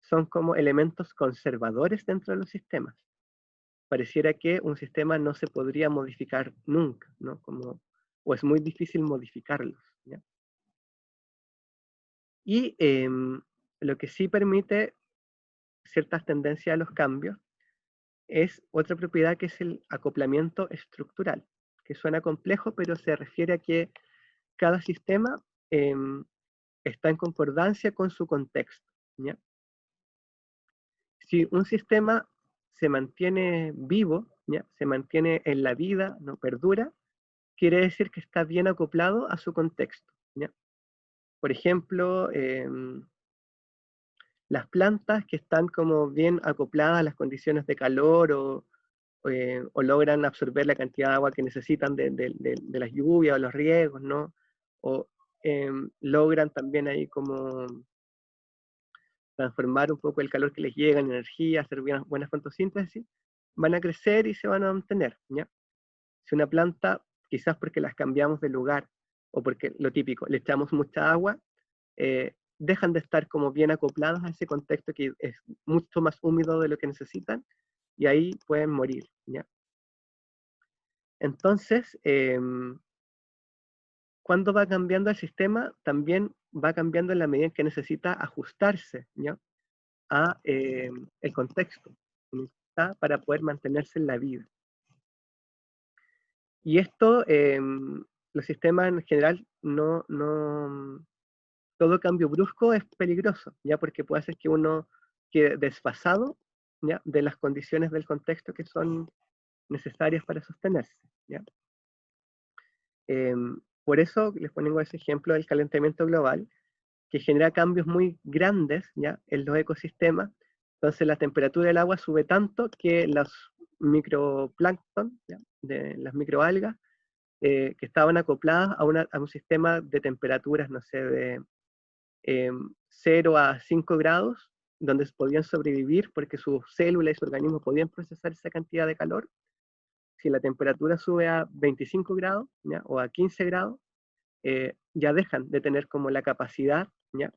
son como elementos conservadores dentro de los sistemas. Pareciera que un sistema no se podría modificar nunca, ¿no? O es muy difícil modificarlos, ¿ya? Y lo que sí permite ciertas tendencias a los cambios es otra propiedad que es el acoplamiento estructural, que suena complejo, pero se refiere a que cada sistema está en concordancia con su contexto, ¿ya? Si un sistema se mantiene vivo, ¿ya? Se mantiene en la vida, no perdura, quiere decir que está bien acoplado a su contexto, ¿ya? Por ejemplo, las plantas que están como bien acopladas a las condiciones de calor o logran absorber la cantidad de agua que necesitan de las lluvias o los riegos, ¿no? O logran también ahí como transformar un poco el calor que les llega en energía, hacer buenas fotosíntesis, van a crecer y se van a mantener, ¿ya? Si una planta, quizás porque las cambiamos de lugar, o porque lo típico, le echamos mucha agua, dejan de estar como bien acopladas a ese contexto que es mucho más húmedo de lo que necesitan, y ahí pueden morir, ¿ya? Entonces, cuando va cambiando el sistema, también va cambiando en la medida en que necesita ajustarse, ¿ya? A el contexto en el que está para poder mantenerse en la vida. Y esto los sistemas en general todo cambio brusco es peligroso, ¿ya? Porque puede hacer que uno quede desfasado, ¿ya? De las condiciones del contexto que son necesarias para sostenerse, ¿ya? Por eso les pongo ese ejemplo del calentamiento global, que genera cambios muy grandes, ¿ya? En los ecosistemas. Entonces la temperatura del agua sube tanto que los microplancton, ¿ya? De las microalgas, que estaban acopladas a un sistema de temperaturas, no sé, de 0 a 5 grados, donde podían sobrevivir porque sus células y su organismo podían procesar esa cantidad de calor. Si la temperatura sube a 25 grados, ¿ya? O a 15 grados, ya dejan de tener como la capacidad, ¿ya?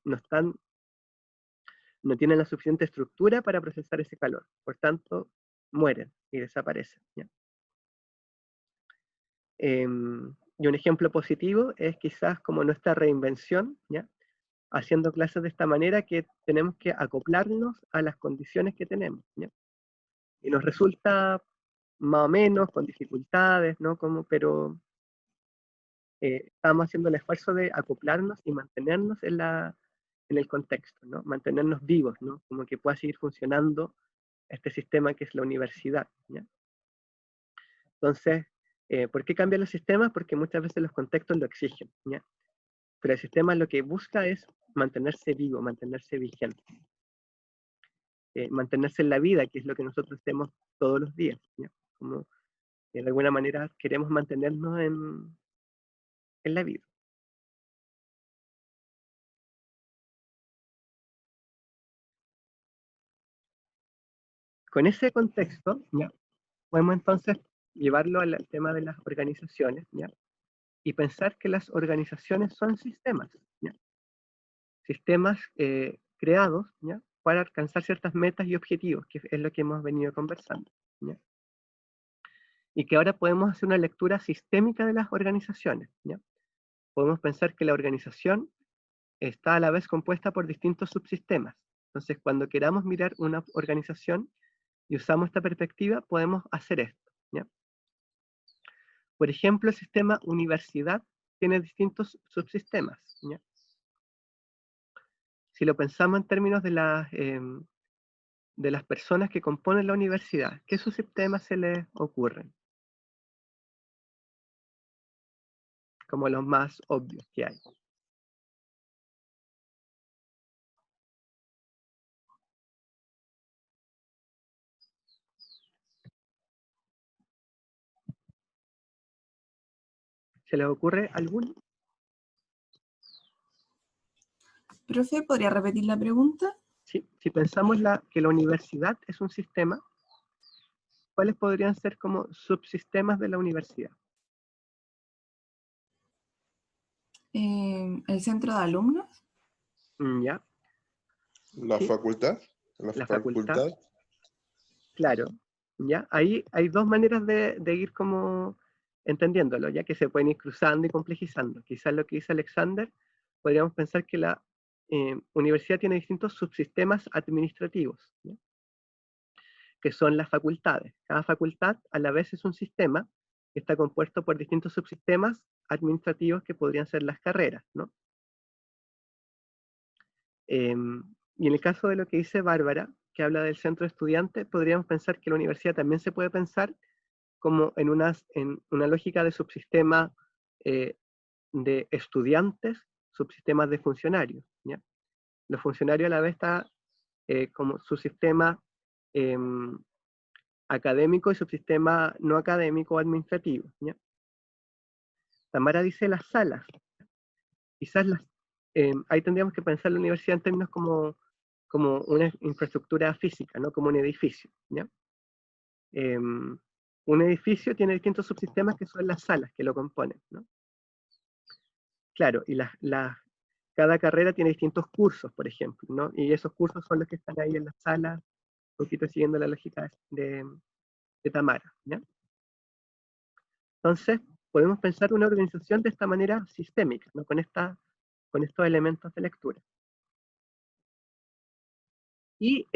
No tienen la suficiente estructura para procesar ese calor. Por tanto, mueren y desaparecen, ¿ya? Y un ejemplo positivo es quizás como nuestra reinvención, ¿ya? Haciendo clases de esta manera, que tenemos que acoplarnos a las condiciones que tenemos, ¿ya? Y nos resulta más o menos con dificultades, ¿no? Pero estamos haciendo el esfuerzo de acoplarnos y mantenernos en el contexto, ¿no? Mantenernos vivos, ¿no? Como que pueda seguir funcionando este sistema que es la universidad, ¿ya? Entonces, ¿por qué cambian los sistemas? Porque muchas veces los contextos lo exigen, ¿ya? Pero el sistema lo que busca es mantenerse vivo, mantenerse vigente, mantenerse en la vida, que es lo que nosotros hacemos todos los días, ¿ya? Como de alguna manera queremos mantenernos en la vida. Con ese contexto, ¿ya? Podemos entonces llevarlo al tema de las organizaciones, ¿ya? Y pensar que las organizaciones son sistemas, ¿ya? Sistemas creados, ¿ya? Para alcanzar ciertas metas y objetivos, que es lo que hemos venido conversando, ¿ya? Y que ahora podemos hacer una lectura sistémica de las organizaciones, ¿ya? Podemos pensar que la organización está a la vez compuesta por distintos subsistemas. Entonces, cuando queramos mirar una organización y usamos esta perspectiva, podemos hacer esto, ¿ya? Por ejemplo, el sistema universidad tiene distintos subsistemas, ¿ya? Si lo pensamos en términos de las personas que componen la universidad, ¿qué subsistemas se les ocurren? Como los más obvios que hay. ¿Se les ocurre alguno? Profe, ¿podría repetir la pregunta? Sí, si pensamos que la universidad es un sistema, ¿cuáles podrían ser como subsistemas de la universidad? ¿El centro de alumnos? ¿Ya? La Sí, facultad. La la facultad, facultad. claro. ¿Ya? Ahí hay dos maneras de ir como entendiéndolo, ya que se pueden ir cruzando y complejizando. Quizás lo que dice Alexander, podríamos pensar que la universidad tiene distintos subsistemas administrativos, ¿ya? Que son las facultades. Cada facultad a la vez es un sistema que está compuesto por distintos subsistemas administrativos que podrían ser las carreras, ¿no? Y en el caso de lo que dice Bárbara, que habla del centro de estudiantes, podríamos pensar que la universidad también se puede pensar como en una lógica de subsistema de estudiantes, subsistemas de funcionarios, ¿ya? Los funcionarios a la vez está como su sistema académico y subsistema no académico o administrativo, ¿ya? Tamara dice las salas. Quizás ahí tendríamos que pensar la universidad en términos como una infraestructura física, ¿no? Como un edificio, ¿ya? Un edificio tiene distintos subsistemas que son las salas que lo componen, ¿no? Claro, y cada carrera tiene distintos cursos, por ejemplo, ¿no? Y esos cursos son los que están ahí en las salas, un poquito siguiendo la lógica de Tamara, ¿ya? Entonces, podemos pensar una organización de esta manera sistémica, ¿no? Con estos elementos de lectura. Y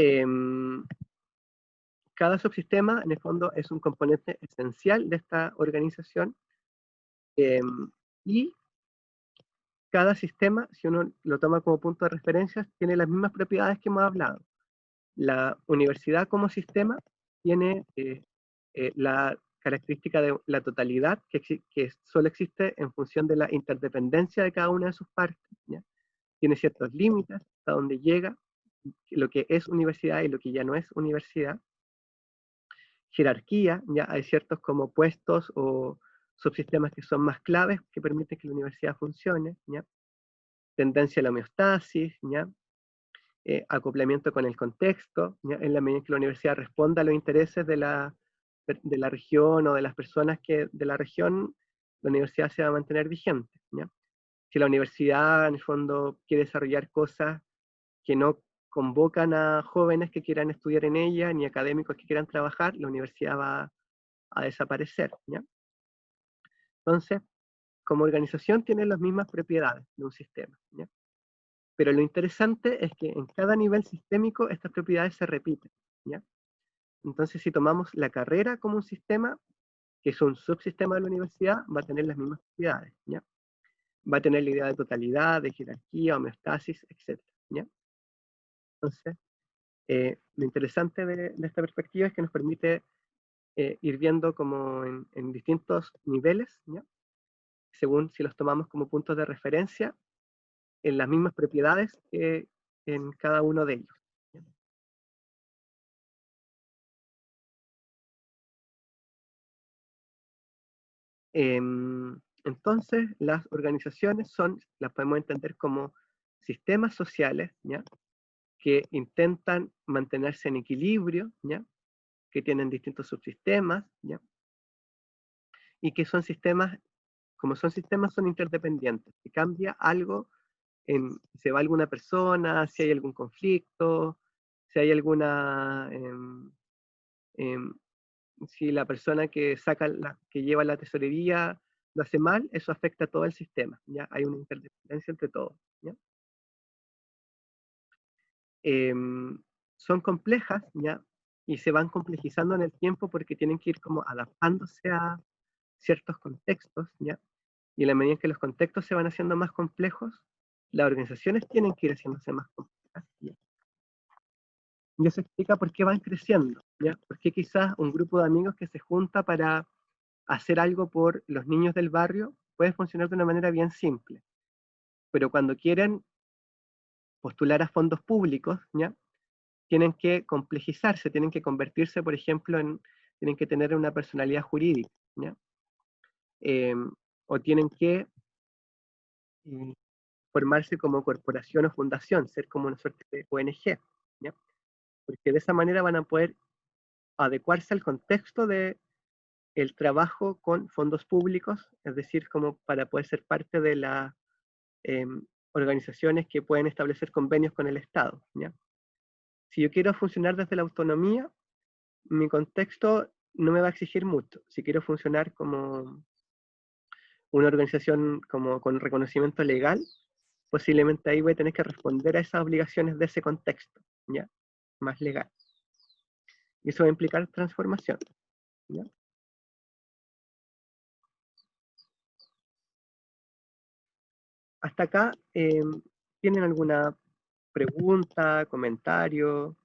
cada subsistema, en el fondo, es un componente esencial de esta organización, Y cada sistema, si uno lo toma como punto de referencia, tiene las mismas propiedades que hemos hablado. La universidad como sistema tiene la característica de la totalidad, que solo existe en función de la interdependencia de cada una de sus partes, ¿ya? Tiene ciertos límites hasta donde llega lo que es universidad y lo que ya no es universidad. Jerarquía, ya hay ciertos como puestos o subsistemas que son más claves que permiten que la universidad funcione, ¿ya? Tendencia a la homeostasis, ¿ya? Acoplamiento con el contexto, ¿ya? En la medida en que la universidad responda a los intereses de la región o de las personas de la región, la universidad se va a mantener vigente, ¿ya? Si la universidad en el fondo quiere desarrollar cosas que no convocan a jóvenes que quieran estudiar en ella, ni académicos que quieran trabajar, la universidad va a desaparecer, ¿ya? Entonces, como organización tiene las mismas propiedades de un sistema, ¿ya? Pero lo interesante es que en cada nivel sistémico estas propiedades se repiten, ¿ya? Entonces, si tomamos la carrera como un sistema, que es un subsistema de la universidad, va a tener las mismas propiedades, ¿ya? Va a tener la idea de totalidad, de jerarquía, homeostasis, etc., ¿ya? Entonces, lo interesante de esta perspectiva es que nos permite ir viendo como en distintos niveles, ¿ya? Según si los tomamos como puntos de referencia, en las mismas propiedades que en cada uno de ellos, ¿ya? Entonces, las organizaciones las podemos entender como sistemas sociales, ¿ya? Que intentan mantenerse en equilibrio, ¿ya? Que tienen distintos subsistemas, ¿ya? Y que son sistemas, como son sistemas, son interdependientes. Si cambia algo, se va alguna persona, si hay algún conflicto, si hay alguna... si la persona que que lleva la tesorería lo hace mal, eso afecta a todo el sistema, ¿ya? Hay una interdependencia entre todos, ¿ya? Son complejas, ¿ya? Y se van complejizando en el tiempo porque tienen que ir como adaptándose a ciertos contextos, ¿ya? Y en la medida en que los contextos se van haciendo más complejos, las organizaciones tienen que ir haciéndose más complejas, ¿ya? Y eso explica por qué van creciendo, ¿ya? Porque quizás un grupo de amigos que se junta para hacer algo por los niños del barrio puede funcionar de una manera bien simple, pero cuando quieren postular a fondos públicos, ¿ya? Tienen que complejizarse, tienen que convertirse, por ejemplo, tienen que tener una personalidad jurídica, ¿ya? O tienen que eh, formarse como corporación o fundación, ser como una suerte de ONG, ¿ya? Porque de esa manera van a poder adecuarse al contexto de el trabajo con fondos públicos, es decir, como para poder ser parte de las organizaciones que pueden establecer convenios con el Estado, ¿ya? Si yo quiero funcionar desde la autonomía, mi contexto no me va a exigir mucho. Si quiero funcionar como una organización como con reconocimiento legal, posiblemente ahí voy a tener que responder a esas obligaciones de ese contexto, ¿ya? Más legal. Y eso va a implicar transformación, ¿ya? Hasta acá, ¿tienen alguna pregunta, comentario?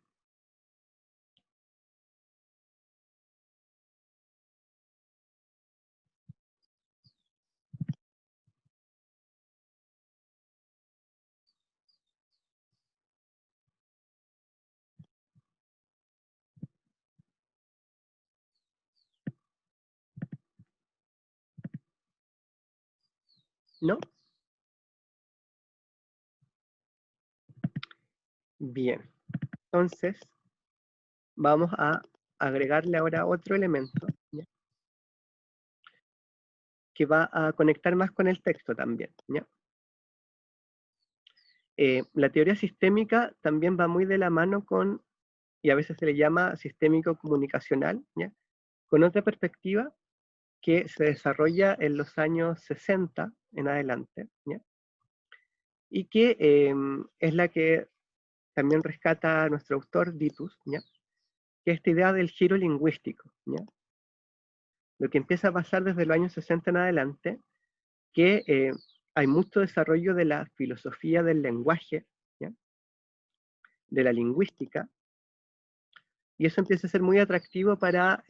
¿No? Bien. Entonces, vamos a agregarle ahora otro elemento, ¿ya? Que va a conectar más con el texto también, ¿ya? La teoría sistémica también va muy de la mano con, y a veces se le llama sistémico comunicacional, ¿ya? Con otra perspectiva que se desarrolla en los años 60 en adelante, ¿ya? Y que es la que también rescata nuestro autor Ditus, ¿ya? Que es esta idea del giro lingüístico, ¿ya? Lo que empieza a pasar desde los años 60 en adelante, que hay mucho desarrollo de la filosofía del lenguaje, ¿ya? De la lingüística, y eso empieza a ser muy atractivo para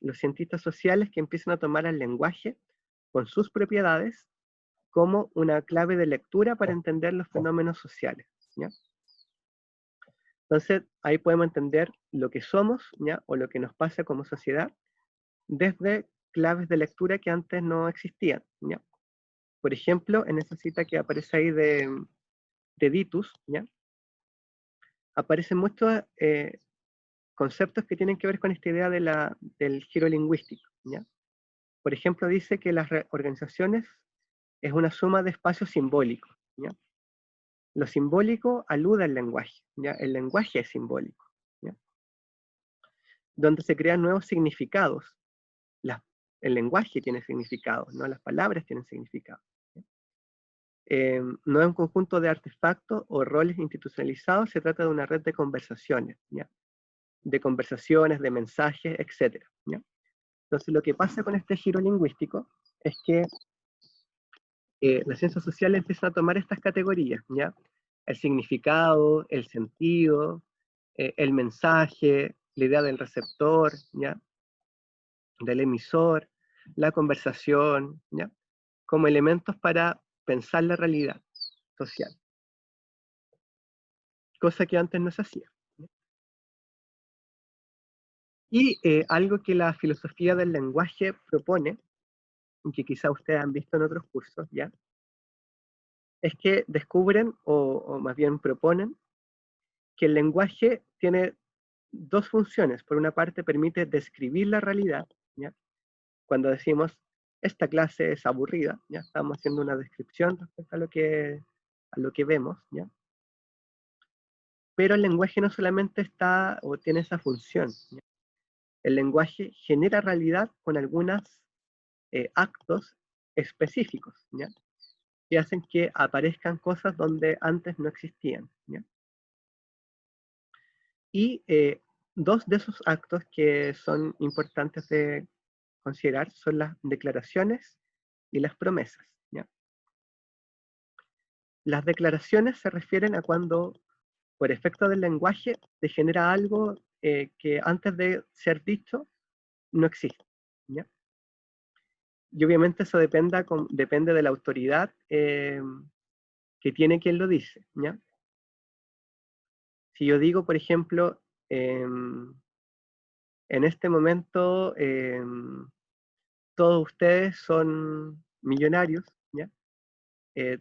los cientistas sociales que empiezan a tomar el lenguaje con sus propiedades como una clave de lectura para entender los fenómenos sociales, ¿ya? Entonces, ahí podemos entender lo que somos, ¿ya? O lo que nos pasa como sociedad, desde claves de lectura que antes no existían, ¿ya? Por ejemplo, en esa cita que aparece ahí de Ditus, ¿ya? Aparecen muchos conceptos que tienen que ver con esta idea del giro lingüístico, ¿ya? Por ejemplo, dice que las organizaciones es una suma de espacios simbólicos, ¿ya? Lo simbólico alude al lenguaje, ¿ya? El lenguaje es simbólico, ¿ya? Donde se crean nuevos significados. El lenguaje tiene significados, ¿no? Las palabras tienen significado. No es un conjunto de artefactos o roles institucionalizados, se trata de una red de conversaciones, ¿ya? De conversaciones, de mensajes, etc., ¿ya? Entonces, lo que pasa con este giro lingüístico es que las ciencias sociales empiezan a tomar estas categorías, ¿ya? El significado, el sentido, el mensaje, la idea del receptor, ¿ya? Del emisor, la conversación, ¿ya? Como elementos para pensar la realidad social. Cosa que antes no se hacía. Y algo que la filosofía del lenguaje propone, y que quizá ustedes han visto en otros cursos, ¿ya? Es que descubren, o más bien proponen, que el lenguaje tiene dos funciones. Por una parte, permite describir la realidad, ¿ya? Cuando decimos, esta clase es aburrida, ¿ya? Estamos haciendo una descripción respecto a lo que vemos, ¿ya? Pero el lenguaje no solamente está o tiene esa función, ¿ya? El lenguaje genera realidad con algunos actos específicos, ¿ya? Que hacen que aparezcan cosas donde antes no existían, ¿ya? Y dos de esos actos que son importantes de considerar son las declaraciones y las promesas, ¿ya? Las declaraciones se refieren a cuando, por efecto del lenguaje, se genera algo que antes de ser dicho no existe, ¿ya? Y obviamente eso depende de la autoridad que tiene quien lo dice, ¿ya? Si yo digo, por ejemplo, en este momento todos ustedes son millonarios, ¿ya?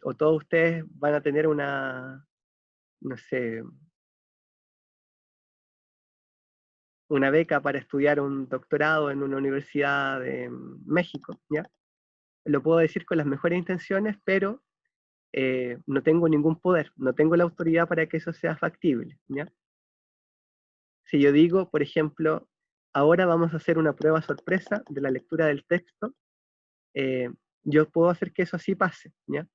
O todos ustedes van a tener no sé, una beca para estudiar un doctorado en una universidad de México, ¿ya? Lo puedo decir con las mejores intenciones, pero no tengo ningún poder, no tengo la autoridad para que eso sea factible, ¿ya? Si yo digo, por ejemplo, ahora vamos a hacer una prueba sorpresa de la lectura del texto, yo puedo hacer que eso así pase, ¿ya?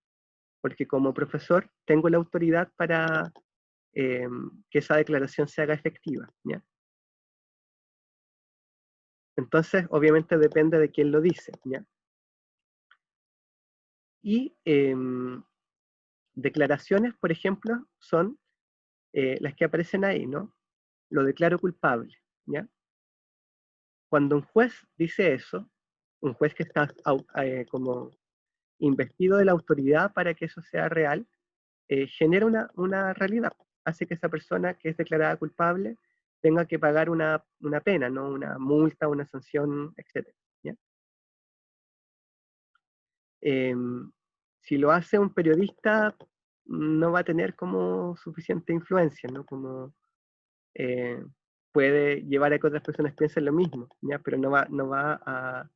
Porque como profesor tengo la autoridad para que esa declaración se haga efectiva, ¿ya? Entonces, obviamente depende de quién lo dice, ¿ya? Y declaraciones, por ejemplo, son las que aparecen ahí, ¿no? Lo declaro culpable, ¿ya? Cuando un juez dice eso, un juez que está como investido de la autoridad para que eso sea real, genera una realidad, hace que esa persona que es declarada culpable tenga que pagar una pena, ¿no? Una multa, una sanción, etc., ¿ya? Si lo hace un periodista, no va a tener como suficiente influencia, ¿no? Como eh, puede llevar a que otras personas piensen lo mismo, ¿ya? Pero no va a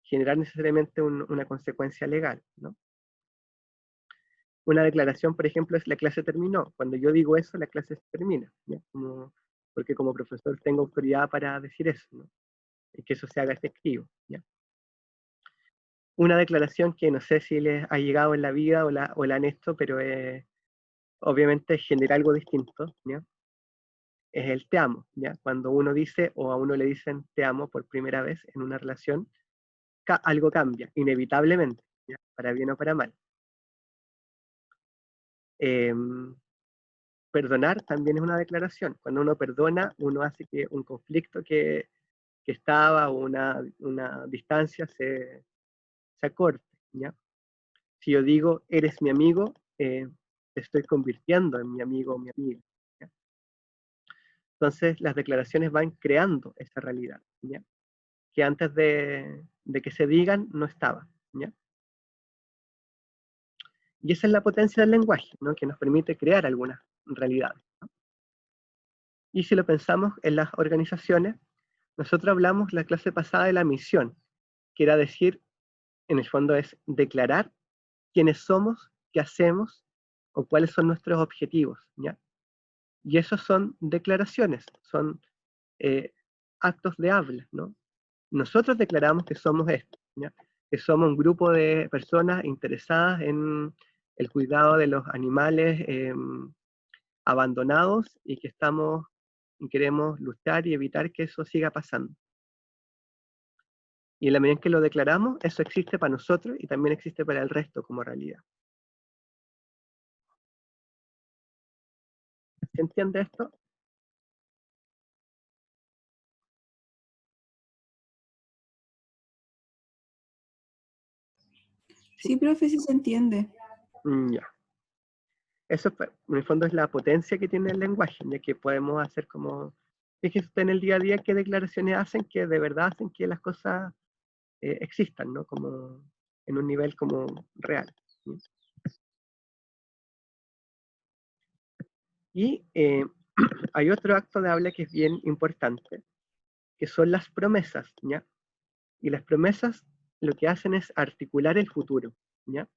generar necesariamente una consecuencia legal, ¿no? Una declaración, por ejemplo, es la clase terminó. Cuando yo digo eso, la clase se termina, ¿ya? Porque como profesor tengo autoridad para decir eso, ¿no? Y que eso se haga efectivo, ¿ya? Una declaración que no sé si les ha llegado en la vida o la han hecho, pero obviamente genera algo distinto, ¿ya? Es el te amo, ¿ya? Cuando uno dice o a uno le dicen te amo por primera vez en una relación, algo cambia, inevitablemente, ¿ya? Para bien o para mal. Perdonar también es una declaración. Cuando uno perdona, uno hace que un conflicto que estaba, o una distancia se acorte, ¿ya? Si yo digo, eres mi amigo, te estoy convirtiendo en mi amigo o mi amiga, ¿ya? Entonces, las declaraciones van creando esa realidad, ¿ya? Que antes de que se digan, no estaba, ¿ya? Y esa es la potencia del lenguaje, ¿no? Que nos permite crear algunas realidades, ¿no? Y si lo pensamos en las organizaciones, nosotros hablamos la clase pasada de la misión, que era decir, en el fondo es declarar quiénes somos, qué hacemos, o cuáles son nuestros objetivos, ¿ya? Y esos son declaraciones, son actos de habla, ¿no? Nosotros declaramos que somos esto, ¿ya? Que somos un grupo de personas interesadas en el cuidado de los animales abandonados y que queremos luchar y evitar que eso siga pasando. Y en la medida en que lo declaramos, eso existe para nosotros y también existe para el resto como realidad. ¿Se entiende esto? Sí, profe, sí se entiende. Ya. Eso en el fondo es la potencia que tiene el lenguaje, ya que podemos hacer como, fíjese usted en el día a día qué declaraciones hacen que de verdad hacen que las cosas existan, ¿no? Como en un nivel como real, ¿sí? Y hay otro acto de habla que es bien importante, que son las promesas, ¿ya? Y las promesas lo que hacen es articular el futuro, ¿ya?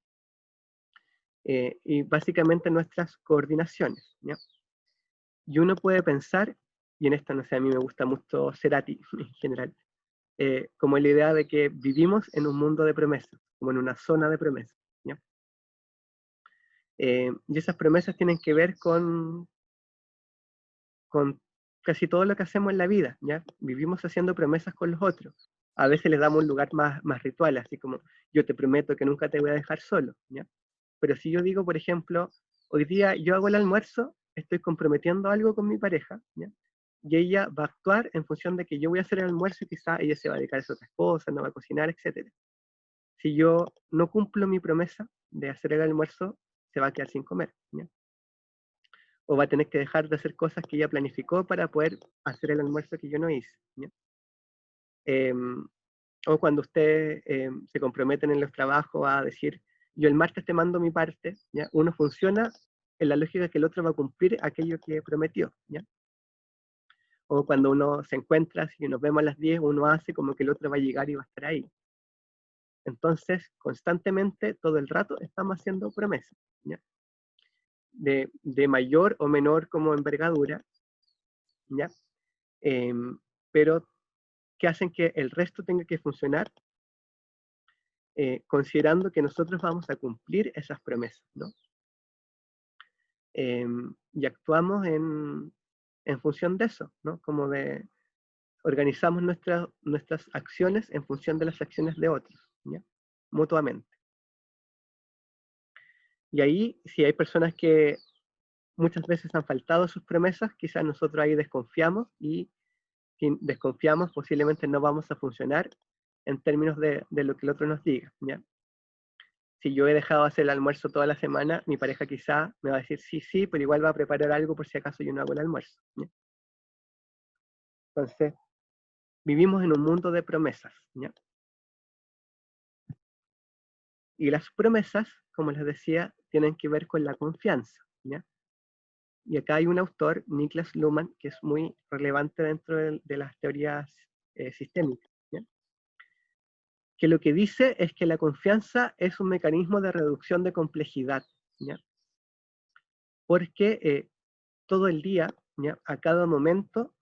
Y básicamente nuestras coordinaciones, ¿ya? Y uno puede pensar, y en esto no sé, a mí me gusta mucho Cerati en general, como la idea de que vivimos en un mundo de promesas, como en una zona de promesas, ¿ya? Y esas promesas tienen que ver con casi todo lo que hacemos en la vida, ¿ya? Vivimos haciendo promesas con los otros. A veces les damos un lugar más ritual, así como yo te prometo que nunca te voy a dejar solo, ¿ya? Pero si yo digo, por ejemplo, hoy día yo hago el almuerzo, estoy comprometiendo algo con mi pareja, ¿ya? Y ella va a actuar en función de que yo voy a hacer el almuerzo y quizá ella se va a dedicar a otras cosas, no va a cocinar, etc. Si yo no cumplo mi promesa de hacer el almuerzo, se va a quedar sin comer, ¿ya? O va a tener que dejar de hacer cosas que ella planificó para poder hacer el almuerzo que yo no hice, ¿ya? O cuando ustedes se comprometen en los trabajos a decir, yo el martes te mando mi parte, ¿ya? Uno funciona en la lógica que el otro va a cumplir aquello que prometió, ¿ya? O cuando uno se encuentra, si nos vemos a las 10, uno hace como que el otro va a llegar y va a estar ahí. Entonces, constantemente, todo el rato, estamos haciendo promesas, ¿ya? De mayor o menor como envergadura, ¿ya? Pero que hacen que el resto tenga que funcionar considerando que nosotros vamos a cumplir esas promesas, ¿no? Y actuamos en función de eso, ¿no? Como de organizamos nuestras acciones en función de las acciones de otros, ¿ya? Mutuamente. Y ahí, si hay personas que muchas veces han faltado sus promesas, quizás nosotros ahí desconfiamos y si desconfiamos posiblemente no vamos a funcionar en términos de lo que el otro nos diga, ¿ya? Si yo he dejado hacer el almuerzo toda la semana, mi pareja quizá me va a decir sí, sí, pero igual va a preparar algo por si acaso yo no hago el almuerzo, ¿ya? Entonces, vivimos en un mundo de promesas, ¿ya? Y las promesas, como les decía, tienen que ver con la confianza, ¿ya? Y acá hay un autor, Niklas Luhmann, que es muy relevante dentro de las teorías sistémicas, ¿ya? Que lo que dice es que la confianza es un mecanismo de reducción de complejidad, ¿ya? Porque todo el día, ¿ya? A cada momento,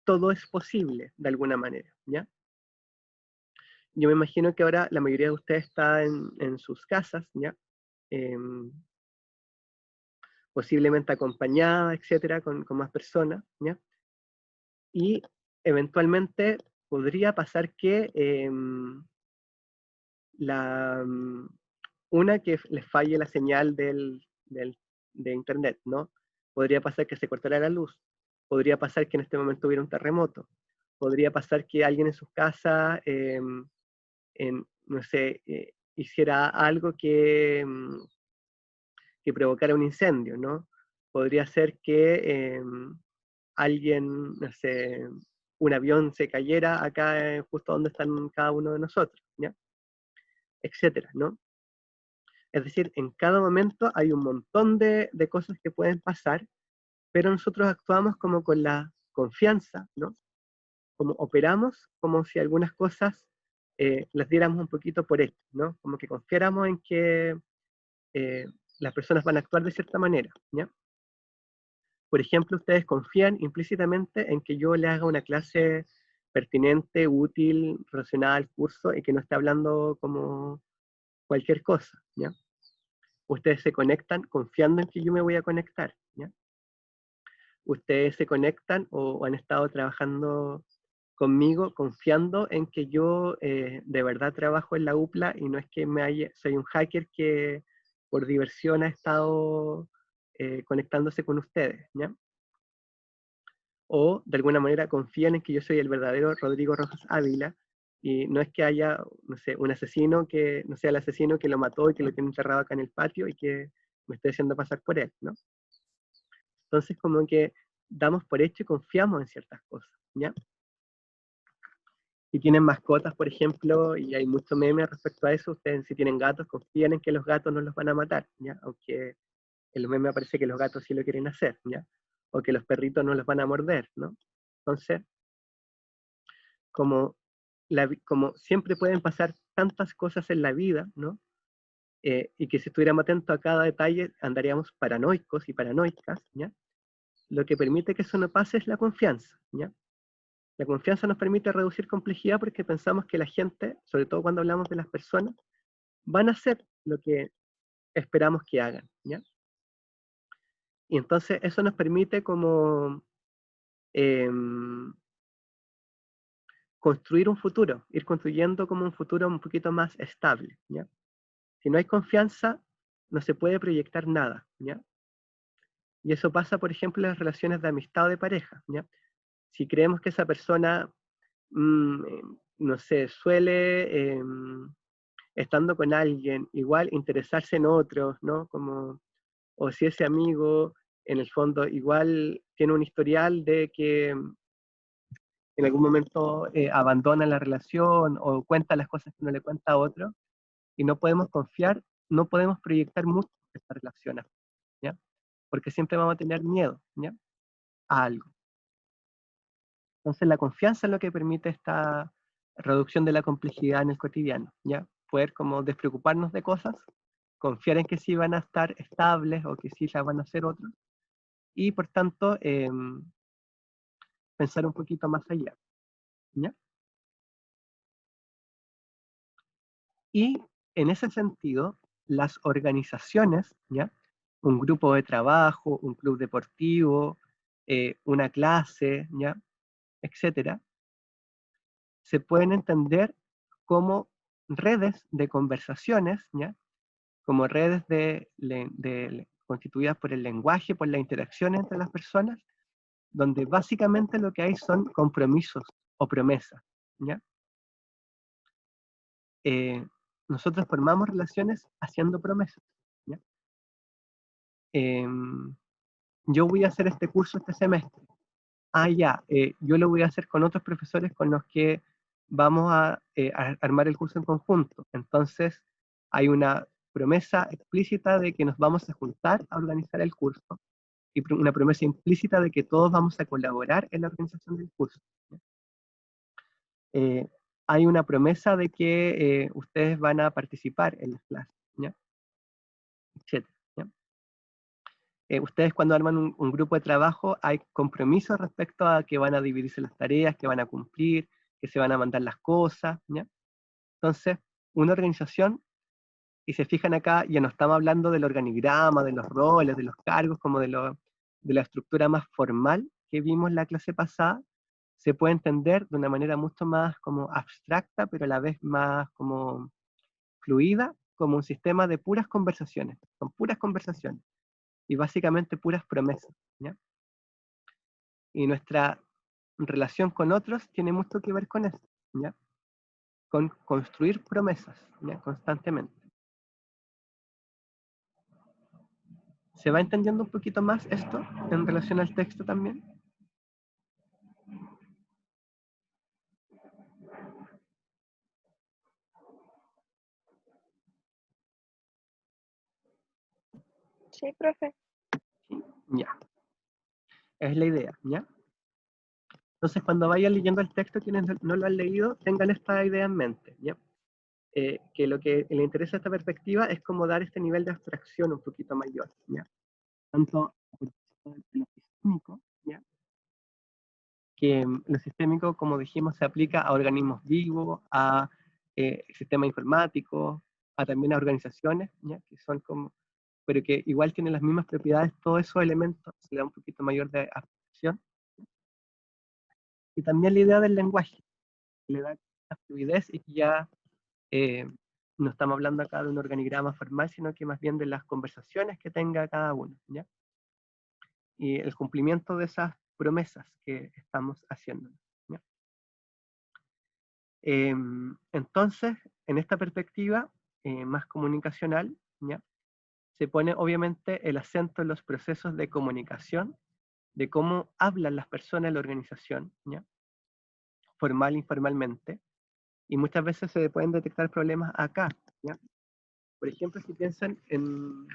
todo es posible de alguna manera, ¿ya? Yo me imagino que ahora la mayoría de ustedes está en sus casas, ¿ya? Em, posiblemente acompañada, etcétera, con más personas, ¿ya? Y eventualmente podría pasar que una, que les falle la señal de internet, ¿no? Podría pasar que se cortara la luz, podría pasar que en este momento hubiera un terremoto, podría pasar que alguien en sus casas, no sé, hiciera algo que provocara un incendio, ¿no? Podría ser que alguien, no sé, un avión se cayera acá justo donde están cada uno de nosotros, ¿ya? Etcétera, ¿no? Es decir, en cada momento hay un montón de cosas que pueden pasar, pero nosotros actuamos como con la confianza, ¿no? Como operamos como si algunas cosas las diéramos un poquito por hecho, ¿no? Como que confiáramos en que las personas van a actuar de cierta manera, ¿ya? Por ejemplo, ustedes confían implícitamente en que yo le haga una clase pertinente, útil, relacionada al curso y que no esté hablando como cualquier cosa, ¿ya? Ustedes se conectan confiando en que yo me voy a conectar, ¿ya? Ustedes se conectan o han estado trabajando conmigo confiando en que yo de verdad trabajo en la UPLA y no es que soy un hacker que por diversión ha estado conectándose con ustedes, ¿ya? O de alguna manera confían en que yo soy el verdadero Rodrigo Rojas Ávila y no es que haya, no sé, un asesino que no sea el asesino que lo mató y que lo tiene enterrado acá en el patio y que me esté haciendo pasar por él, ¿no? Entonces como que damos por hecho y confiamos en ciertas cosas, ¿ya? Si tienen mascotas, por ejemplo, y hay mucho meme respecto a eso, ustedes si tienen gatos, confían en que los gatos no los van a matar, ¿ya? Aunque en los memes aparece que los gatos sí lo quieren hacer, ¿ya? O que los perritos no los van a morder, ¿no? Entonces, como siempre pueden pasar tantas cosas en la vida, ¿no? Y que si estuviéramos atentos a cada detalle, andaríamos paranoicos y paranoicas, ¿ya? Lo que permite que eso no pase es la confianza, ¿ya? La confianza nos permite reducir complejidad porque pensamos que la gente, sobre todo cuando hablamos de las personas, van a hacer lo que esperamos que hagan, ¿ya? Y entonces eso nos permite como construir un futuro, ir construyendo como un futuro un poquito más estable, ¿ya? Si no hay confianza, no se puede proyectar nada, ¿ya? Y eso pasa, por ejemplo, en las relaciones de amistad o de pareja, ¿ya? Si creemos que esa persona, no sé, suele, estando con alguien, igual interesarse en otros, ¿no? Como, o si ese amigo, en el fondo, igual tiene un historial de que en algún momento abandona la relación o cuenta las cosas que no le cuenta a otro, y no podemos confiar, no podemos proyectar mucho esta relación, ¿ya? Porque siempre vamos a tener miedo, ¿ya? A algo. Entonces la confianza es lo que permite esta reducción de la complejidad en el cotidiano, ¿ya? Poder como despreocuparnos de cosas, confiar en que sí van a estar estables o que sí las van a hacer otros, y por tanto pensar un poquito más allá, ¿ya? Y en ese sentido, las organizaciones, ¿ya? Un grupo de trabajo, un club deportivo, una clase, ¿ya? Etcétera, se pueden entender como redes de conversaciones, ¿ya? Como redes constituidas por el lenguaje, por la interacción entre las personas, donde básicamente lo que hay son compromisos o promesas, ¿ya? Nosotros formamos relaciones haciendo promesas, ¿ya? Yo voy a hacer este curso este semestre. Ya, yo lo voy a hacer con otros profesores con los que vamos a armar el curso en conjunto. Entonces, hay una promesa explícita de que nos vamos a juntar a organizar el curso y una promesa implícita de que todos vamos a colaborar en la organización del curso. Hay una promesa de que ustedes van a participar en las clases, ¿ya? Etcétera, ¿ya? Ustedes cuando arman un grupo de trabajo hay compromisos respecto a que van a dividirse las tareas, que van a cumplir, que se van a mandar las cosas, ¿ya? Entonces, una organización, y se fijan acá, ya no estamos hablando del organigrama, de los roles, de los cargos, como de la estructura más formal que vimos en la clase pasada, se puede entender de una manera mucho más como abstracta, pero a la vez más como fluida como un sistema de puras conversaciones, son puras conversaciones, y básicamente puras promesas, ¿ya? Y nuestra relación con otros tiene mucho que ver con eso, ¿ya? Con construir promesas, ¿ya? Constantemente. ¿Se va entendiendo un poquito más esto en relación al texto también? Sí, profe. Ya, es la idea, ¿ya? Entonces, cuando vayan leyendo el texto, quienes no lo han leído, tengan esta idea en mente, ¿ya? Que lo que le interesa a esta perspectiva es como dar este nivel de abstracción un poquito mayor, ¿ya? Tanto lo sistémico, ¿ya? Que lo sistémico, como dijimos, se aplica a organismos vivos, a sistemas informáticos, a también a organizaciones, ¿ya? Que son como, pero que igual tienen las mismas propiedades, todos esos elementos se le da un poquito mayor de abstracción. Y también la idea del lenguaje, le da la fluidez y que ya no estamos hablando acá de un organigrama formal, sino que más bien de las conversaciones que tenga cada uno, ¿ya? Y el cumplimiento de esas promesas que estamos haciendo, ¿ya? Entonces, en esta perspectiva más comunicacional, ¿ya? Se pone obviamente el acento en los procesos de comunicación, de cómo hablan las personas en la organización, ¿ya? Formal e informalmente, y muchas veces se pueden detectar problemas acá, ¿ya? Por ejemplo, si piensan en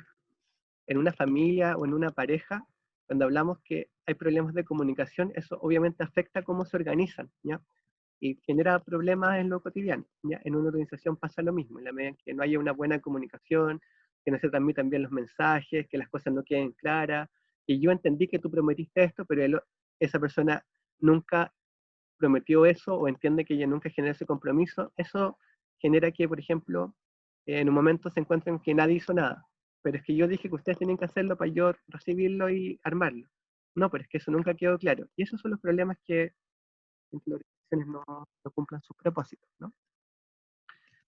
una familia o en una pareja, cuando hablamos que hay problemas de comunicación, eso obviamente afecta cómo se organizan, ¿ya? Y genera problemas en lo cotidiano, ¿ya? En una organización pasa lo mismo, en la medida en que no haya una buena comunicación, que no se transmitan bien los mensajes, que las cosas no queden claras, y yo entendí que tú prometiste esto, pero esa persona nunca prometió eso o entiende que ella nunca genera ese compromiso, eso genera que, por ejemplo, en un momento se encuentren que nadie hizo nada, pero es que yo dije que ustedes tenían que hacerlo para yo recibirlo y armarlo. No, pero es que eso nunca quedó claro. Y esos son los problemas que las organizaciones no cumplan sus propósitos, ¿no?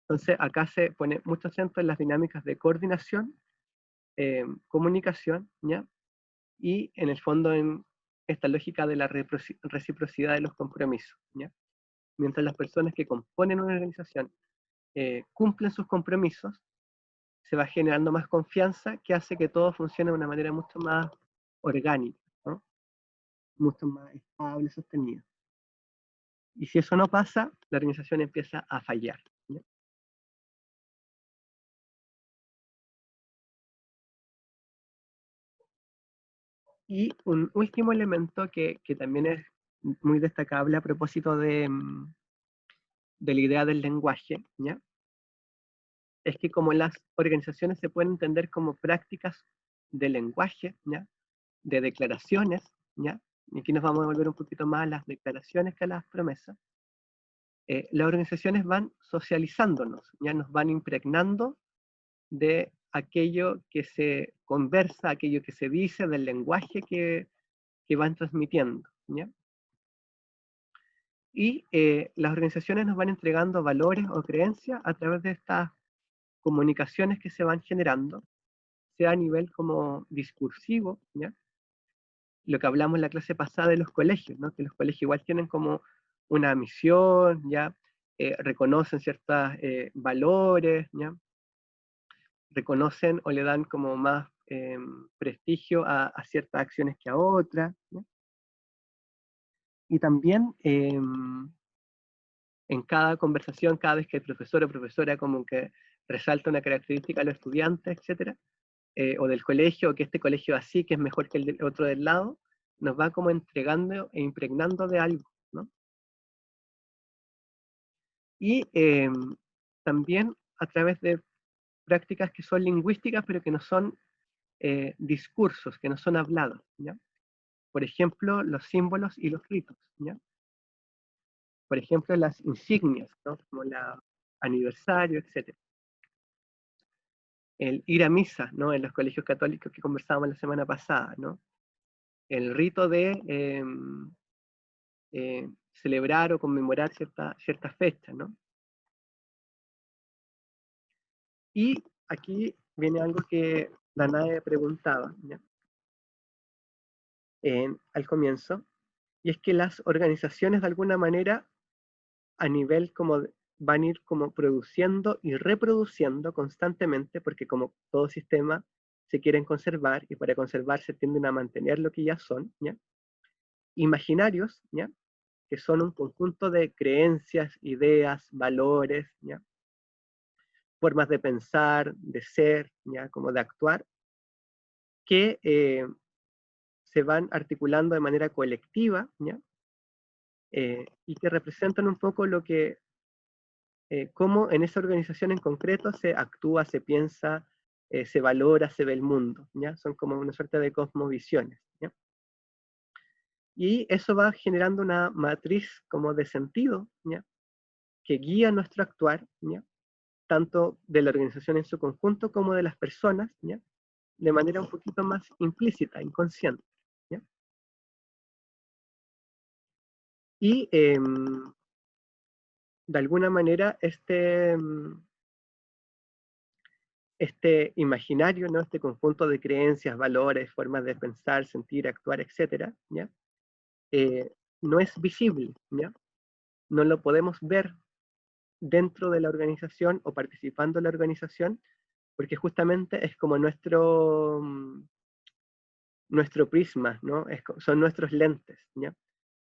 Entonces, acá se pone mucho acento en las dinámicas de coordinación, comunicación, ¿ya? Y en el fondo en esta lógica de la reciprocidad de los compromisos, ¿ya? Mientras las personas que componen una organización cumplen sus compromisos, se va generando más confianza que hace que todo funcione de una manera mucho más orgánica, ¿no? Mucho más estable, sostenida. Y si eso no pasa, la organización empieza a fallar, ¿ya? Y un último elemento que también es muy destacable a propósito de la idea del lenguaje, ¿ya? Es que como las organizaciones se pueden entender como prácticas de lenguaje, ¿ya? De declaraciones, ¿ya? Y aquí nos vamos a volver un poquito más a las declaraciones que a las promesas. Las organizaciones van socializándonos, ya nos van impregnando de aquello que se conversa, aquello que se dice, del lenguaje que van transmitiendo, ¿ya? Y las organizaciones nos van entregando valores o creencias a través de estas comunicaciones que se van generando, sea a nivel como discursivo, ¿ya? Lo que hablamos en la clase pasada de los colegios, ¿no? Que los colegios igual tienen como una misión, ¿ya? Reconocen ciertos valores, ¿ya? Reconocen o le dan como más prestigio a ciertas acciones que a otras, ¿ya? Y también en cada conversación, cada vez que el profesor o profesora como que resalta una característica a los estudiantes, etcétera, o del colegio, o que este colegio así, que es mejor que el otro del lado, nos va como entregando e impregnando de algo, ¿no? Y también a través de prácticas que son lingüísticas, pero que no son discursos, que no son hablados, ¿ya? Por ejemplo, los símbolos y los ritos, ¿ya? Por ejemplo, las insignias, ¿no? Como la aniversario, etc. El ir a misa, ¿no? En los colegios católicos que conversábamos la semana pasada, ¿no? El rito de celebrar o conmemorar ciertas fechas, ¿no? Y aquí viene algo que Danae preguntaba, ¿ya? Al comienzo, y es que las organizaciones de alguna manera a nivel como van a ir como produciendo y reproduciendo constantemente, porque como todo sistema se quieren conservar y para conservarse tienden a mantener lo que ya son, ¿ya? Imaginarios, ¿ya? Que son un conjunto de creencias, ideas, valores, ¿ya? Formas de pensar, de ser, ¿ya? Como de actuar, que se van articulando de manera colectiva, ¿ya? Y que representan un poco lo que, cómo en esa organización en concreto se actúa, se piensa, se valora, se ve el mundo, ¿ya? Son como una suerte de cosmovisiones, ¿ya? Y eso va generando una matriz como de sentido, ¿ya? Que guía nuestro actuar, ¿ya? Tanto de la organización en su conjunto como de las personas, ¿ya? De manera un poquito más implícita, inconsciente, ¿ya? Y de alguna manera este imaginario, ¿no? Este conjunto de creencias, valores, formas de pensar, sentir, actuar, etcétera, ¿ya? No es visible, ¿ya? No lo podemos ver dentro de la organización o participando en la organización, porque justamente es como nuestro prisma, ¿no? Son nuestros lentes, ¿ya?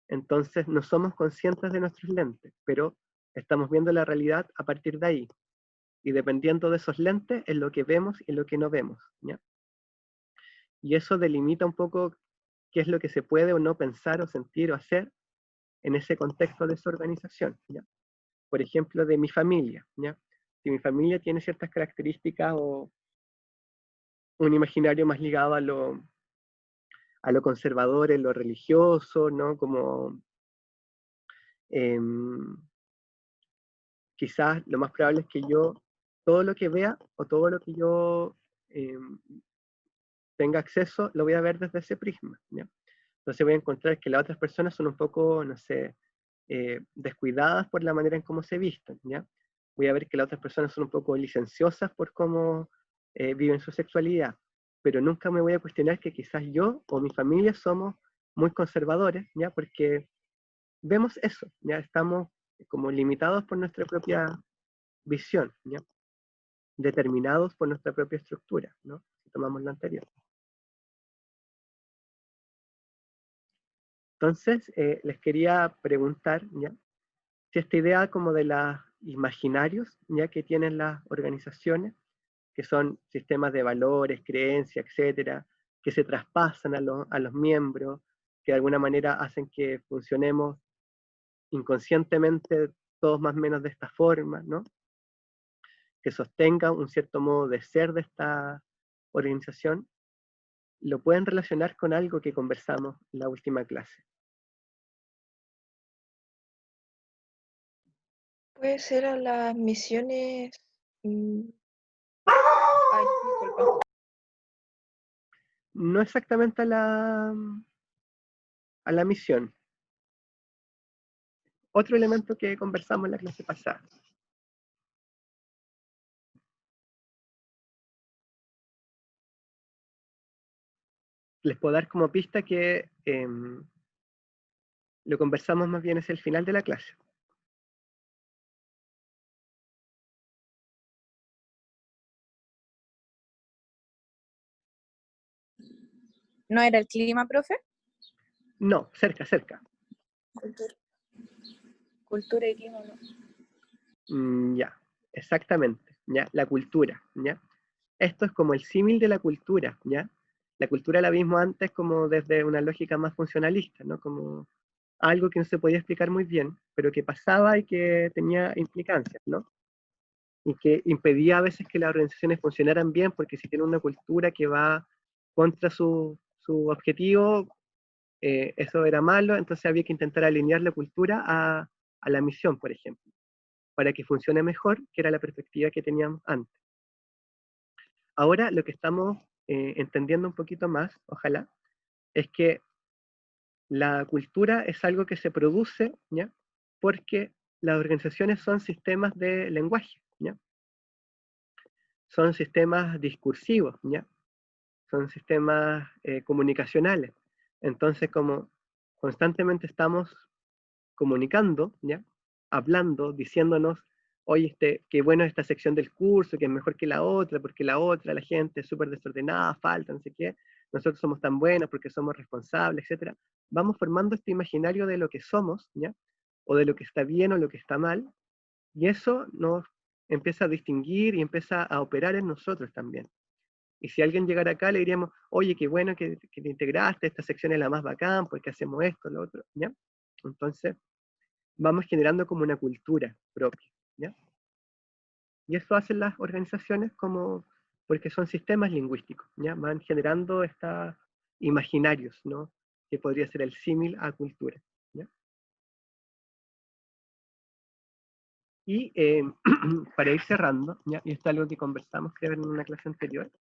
Entonces no somos conscientes de nuestros lentes, pero estamos viendo la realidad a partir de ahí. Y dependiendo de esos lentes es lo que vemos y lo que no vemos, ¿ya? Y eso delimita un poco qué es lo que se puede o no pensar o sentir o hacer en ese contexto de esa organización, ¿ya? Por ejemplo, de mi familia, ¿ya? Si mi familia tiene ciertas características o un imaginario más ligado a lo conservador, en lo religioso, ¿no? Como em, quizás lo más probable es que yo, todo lo que vea o todo lo que yo tenga acceso, lo voy a ver desde ese prisma, ¿ya? Entonces voy a encontrar que las otras personas son un poco, no sé, descuidadas por la manera en cómo se visten, ¿ya? Voy a ver que las otras personas son un poco licenciosas por cómo viven su sexualidad, pero nunca me voy a cuestionar que quizás yo o mi familia somos muy conservadores, ¿ya? Porque vemos eso, ¿ya? Estamos como limitados por nuestra propia visión, ¿ya? Determinados por nuestra propia estructura, ¿no? Si tomamos lo anterior. Entonces, les quería preguntar, ¿ya? Si esta idea como de los imaginarios, ¿ya? Que tienen las organizaciones, que son sistemas de valores, creencias, etcétera, que se traspasan a los miembros, que de alguna manera hacen que funcionemos inconscientemente todos más o menos de esta forma, ¿no? Que sostenga un cierto modo de ser de esta organización, lo pueden relacionar con algo que conversamos en la última clase. Puede ser a las misiones. Ay, disculpa. No exactamente a la misión. Otro elemento que conversamos en la clase pasada. Les puedo dar como pista que lo conversamos más bien hacia el final de la clase. ¿No era el clima, profe? No, cerca, cerca. Cultura y clima, ¿no? Ya, exactamente. Ya, la cultura. Ya. Esto es como el símil de la cultura. Ya. La cultura la vimos antes como desde una lógica más funcionalista, ¿no? Como algo que no se podía explicar muy bien, pero que pasaba y que tenía implicancias, ¿no? Y que impedía a veces que las organizaciones funcionaran bien, porque si tienen una cultura que va contra su objetivo, eso era malo, entonces había que intentar alinear la cultura a la misión, por ejemplo, para que funcione mejor, que era la perspectiva que teníamos antes. Ahora lo que estamos entendiendo un poquito más, ojalá, es que la cultura es algo que se produce, ¿ya? Porque las organizaciones son sistemas de lenguaje, ¿ya? son sistemas discursivos, ¿ya? Son sistemas comunicacionales. Entonces, como constantemente estamos comunicando, ¿ya? Hablando, diciéndonos, oye, qué bueno esta sección del curso, que es mejor que la otra, porque la otra, la gente es súper desordenada, falta, no sé qué, nosotros somos tan buenos porque somos responsables, etc. Vamos formando este imaginario de lo que somos, ¿ya? O de lo que está bien o lo que está mal, y eso nos empieza a distinguir y empieza a operar en nosotros también. Y si alguien llegara acá, le diríamos, oye, qué bueno que te integraste, esta sección es la más bacán, porque hacemos esto, lo otro, ¿ya? Entonces, vamos generando como una cultura propia, ¿ya? Y eso hacen las organizaciones como, porque son sistemas lingüísticos, ¿ya? Van generando estos imaginarios, ¿no? Que podría ser el símil a cultura, ¿ya? Y para ir cerrando, ¿ya? Y esto es algo que conversamos, creo, en una clase anterior,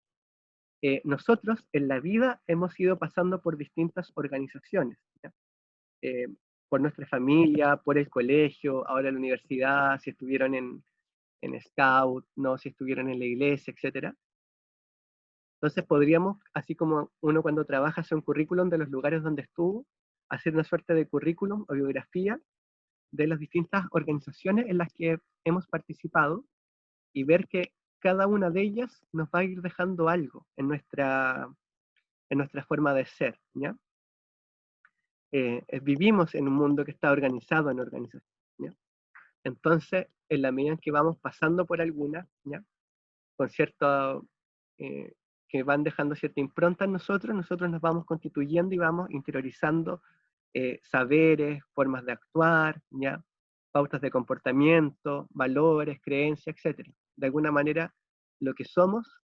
nosotros en la vida hemos ido pasando por distintas organizaciones, ¿ya? Por nuestra familia, por el colegio, ahora la universidad, si estuvieron en Scout, ¿no? Si estuvieron en la iglesia, etc. Entonces podríamos, así como uno cuando trabaja hace un currículum de los lugares donde estuvo, hacer una suerte de currículum o biografía de las distintas organizaciones en las que hemos participado y ver que cada una de ellas nos va a ir dejando algo en nuestra forma de ser, ¿ya? Vivimos en un mundo que está organizado en organizaciones, ¿ya? Entonces, en la medida en que vamos pasando por algunas, ¿ya? Con cierto, que van dejando cierta impronta en nosotros nos vamos constituyendo y vamos interiorizando saberes, formas de actuar, ¿ya? Pautas de comportamiento, valores, creencias, etc. De alguna manera, lo que somos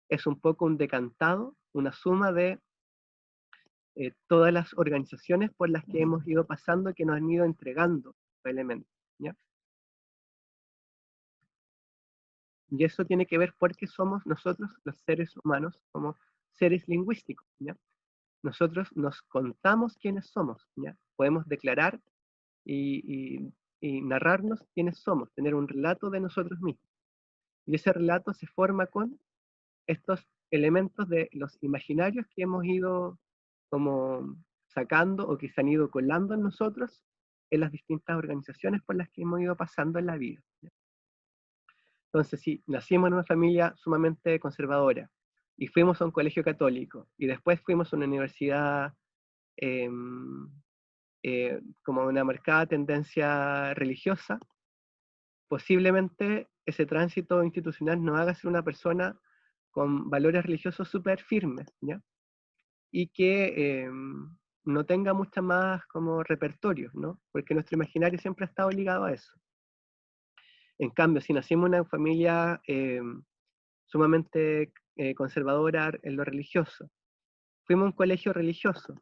es un poco un decantado, una suma de todas las organizaciones por las que hemos ido pasando, que nos han ido entregando elementos, ¿ya? Y eso tiene que ver porque somos nosotros, los seres humanos, como seres lingüísticos, ¿ya? Nosotros nos contamos quiénes somos, ¿ya? Podemos declarar y narrarnos quiénes somos, tener un relato de nosotros mismos. Y ese relato se forma con estos elementos de los imaginarios que hemos ido como sacando o que se han ido colando en nosotros en las distintas organizaciones por las que hemos ido pasando en la vida, ¿ya? Entonces, si nacimos en una familia sumamente conservadora y fuimos a un colegio católico y después fuimos a una universidad como una marcada tendencia religiosa, posiblemente ese tránsito institucional nos haga ser una persona con valores religiosos súper firmes, ¿ya? Y que no tenga mucha más como repertorios, ¿no? Porque nuestro imaginario siempre ha estado ligado a eso. En cambio, si nacimos en una familia sumamente conservadora en lo religioso, fuimos a un colegio religioso,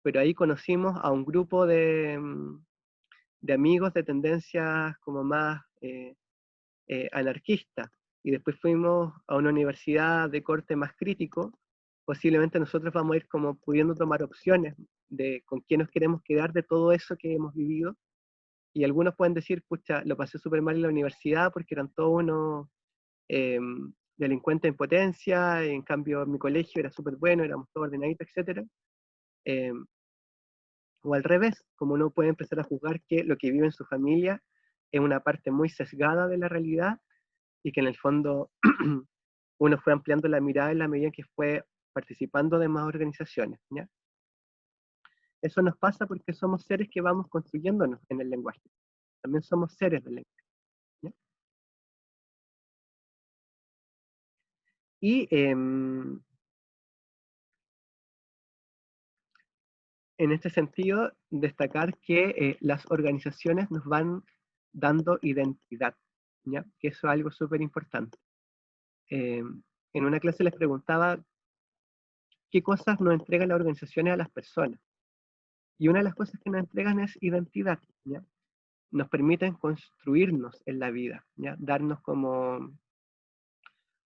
pero ahí conocimos a un grupo de amigos de tendencias como más anarquistas, y después fuimos a una universidad de corte más crítico, posiblemente nosotros vamos a ir como pudiendo tomar opciones de con quién nos queremos quedar de todo eso que hemos vivido, y algunos pueden decir, pucha, lo pasé súper mal en la universidad porque eran todos unos delincuentes en potencia, en cambio en mi colegio era súper bueno, éramos todos ordenaditos, etc. O al revés, como uno puede empezar a juzgar que lo que vive en su familia es una parte muy sesgada de la realidad y que en el fondo uno fue ampliando la mirada en la medida en que fue participando de más organizaciones, ¿ya? Eso nos pasa porque somos seres que vamos construyéndonos en el lenguaje. También somos seres del lenguaje, ¿ya? Y en este sentido, destacar que las organizaciones nos van dando identidad, ¿ya? Que eso es algo súper importante. En una clase les preguntaba qué cosas nos entregan las organizaciones a las personas. Y una de las cosas que nos entregan es identidad, ¿ya? Nos permiten construirnos en la vida, ¿ya? Darnos como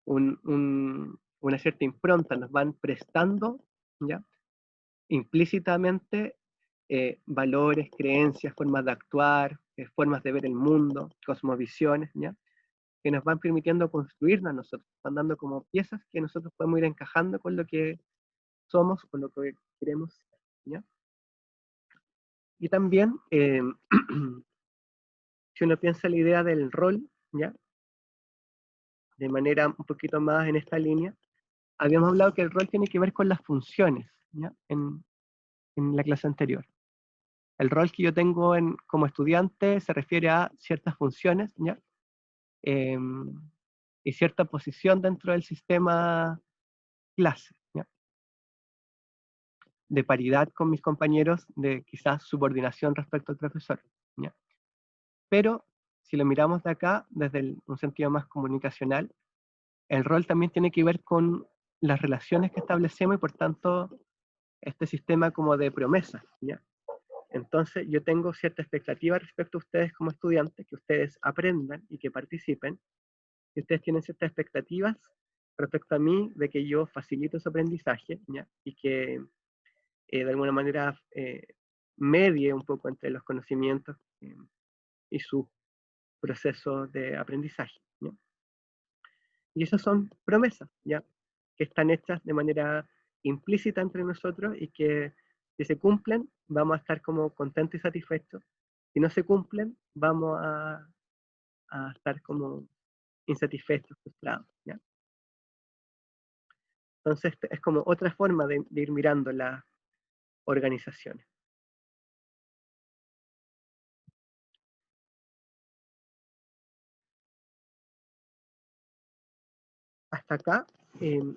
una cierta impronta, nos van prestando, ¿ya? Implícitamente valores, creencias, formas de actuar, formas de ver el mundo, cosmovisiones, ¿ya? que nos van permitiendo construirnos a nosotros, van dando como piezas que nosotros podemos ir encajando con lo que somos, con lo que queremos ser, ¿ya? Y también, si uno piensa la idea del rol, ¿ya? De manera un poquito más en esta línea, habíamos hablado que el rol tiene que ver con las funciones, ¿ya? En la clase anterior. El rol que yo tengo como estudiante se refiere a ciertas funciones, ¿ya? Y cierta posición dentro del sistema clase, ¿ya? De paridad con mis compañeros, de quizás subordinación respecto al profesor, ¿ya? Pero si lo miramos de acá, desde un sentido más comunicacional, el rol también tiene que ver con las relaciones que establecemos y por tanto este sistema como de promesas, ¿ya? Entonces yo tengo cierta expectativa respecto a ustedes como estudiantes, que ustedes aprendan y que participen, y ustedes tienen ciertas expectativas respecto a mí de que yo facilito su aprendizaje, ¿ya? Y que de alguna manera medie un poco entre los conocimientos y sus procesos de aprendizaje, ¿ya? Y esas son promesas, ¿ya? Que están hechas de manera implícita entre nosotros y que si se cumplen, vamos a estar como contentos y satisfechos. Si no se cumplen, vamos a estar como insatisfechos, frustrados, ¿ya? Entonces, es como otra forma de ir mirando las organizaciones. Hasta acá,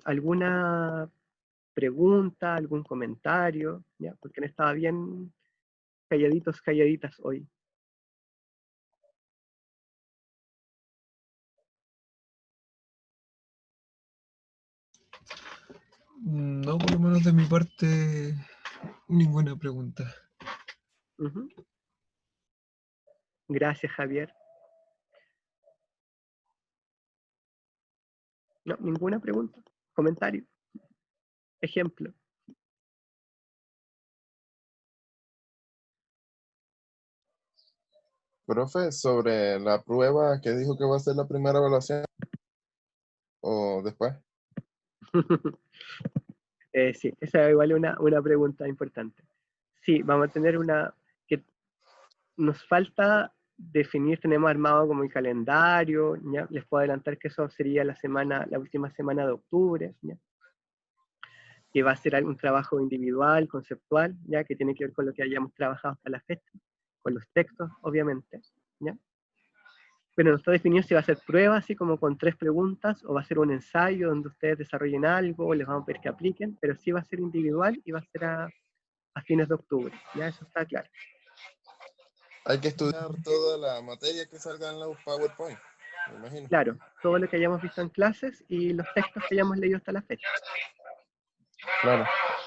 ¿alguna pregunta, algún comentario? ¿Ya? Porque han estado bien calladitos, calladitas hoy. No, por lo menos de mi parte, ninguna pregunta. Uh-huh. Gracias, Javier. No, ninguna pregunta, comentario, ejemplo. Profe, sobre la prueba que dijo que va a ser la primera evaluación o después. Sí, esa es igual una pregunta importante. Sí, vamos a tener que nos falta definir, tenemos armado como el calendario, ¿ya? Les puedo adelantar que eso sería la última semana de octubre, ¿ya? Que va a ser un trabajo individual, conceptual, ¿ya? Que tiene que ver con lo que hayamos trabajado hasta la fecha, con los textos, obviamente, ¿ya? Pero no está definido si va a ser prueba, así como con 3 preguntas, o va a ser un ensayo donde ustedes desarrollen algo, o les vamos a pedir que apliquen, pero sí va a ser individual y va a ser a fines de octubre, ya eso está claro. Hay que estudiar toda la materia que salga en los PowerPoint, me imagino. Claro, todo lo que hayamos visto en clases y los textos que hayamos leído hasta la fecha. Claro,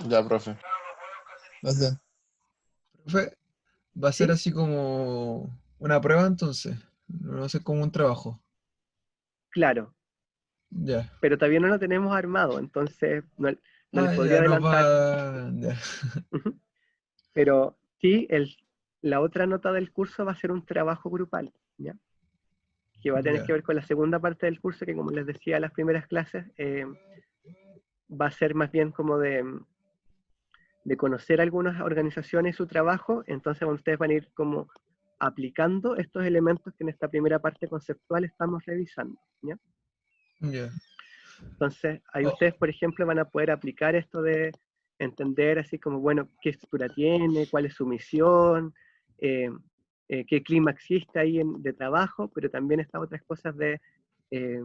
ya, profe. Gracias. Profe, va a ser ¿Sí? así como una prueba entonces, no va a ser como un trabajo. Claro, Ya. pero todavía no lo tenemos armado, entonces no les podría Ya nos adelantar. va. Ya. Ujú. Pero sí, la otra nota del curso va a ser un trabajo grupal, ¿ya? Que va a tener Ya. que ver con la segunda parte del curso, que como les decía, las primeras clases va a ser más bien como de conocer algunas organizaciones y su trabajo, entonces ustedes van a ir como aplicando estos elementos que en esta primera parte conceptual estamos revisando, ¿ya? Ya. Entonces, ahí Oh, ustedes, por ejemplo, van a poder aplicar esto de entender así como, bueno, qué estructura tiene, cuál es su misión, qué clima existe ahí de trabajo, pero también estas otras cosas eh,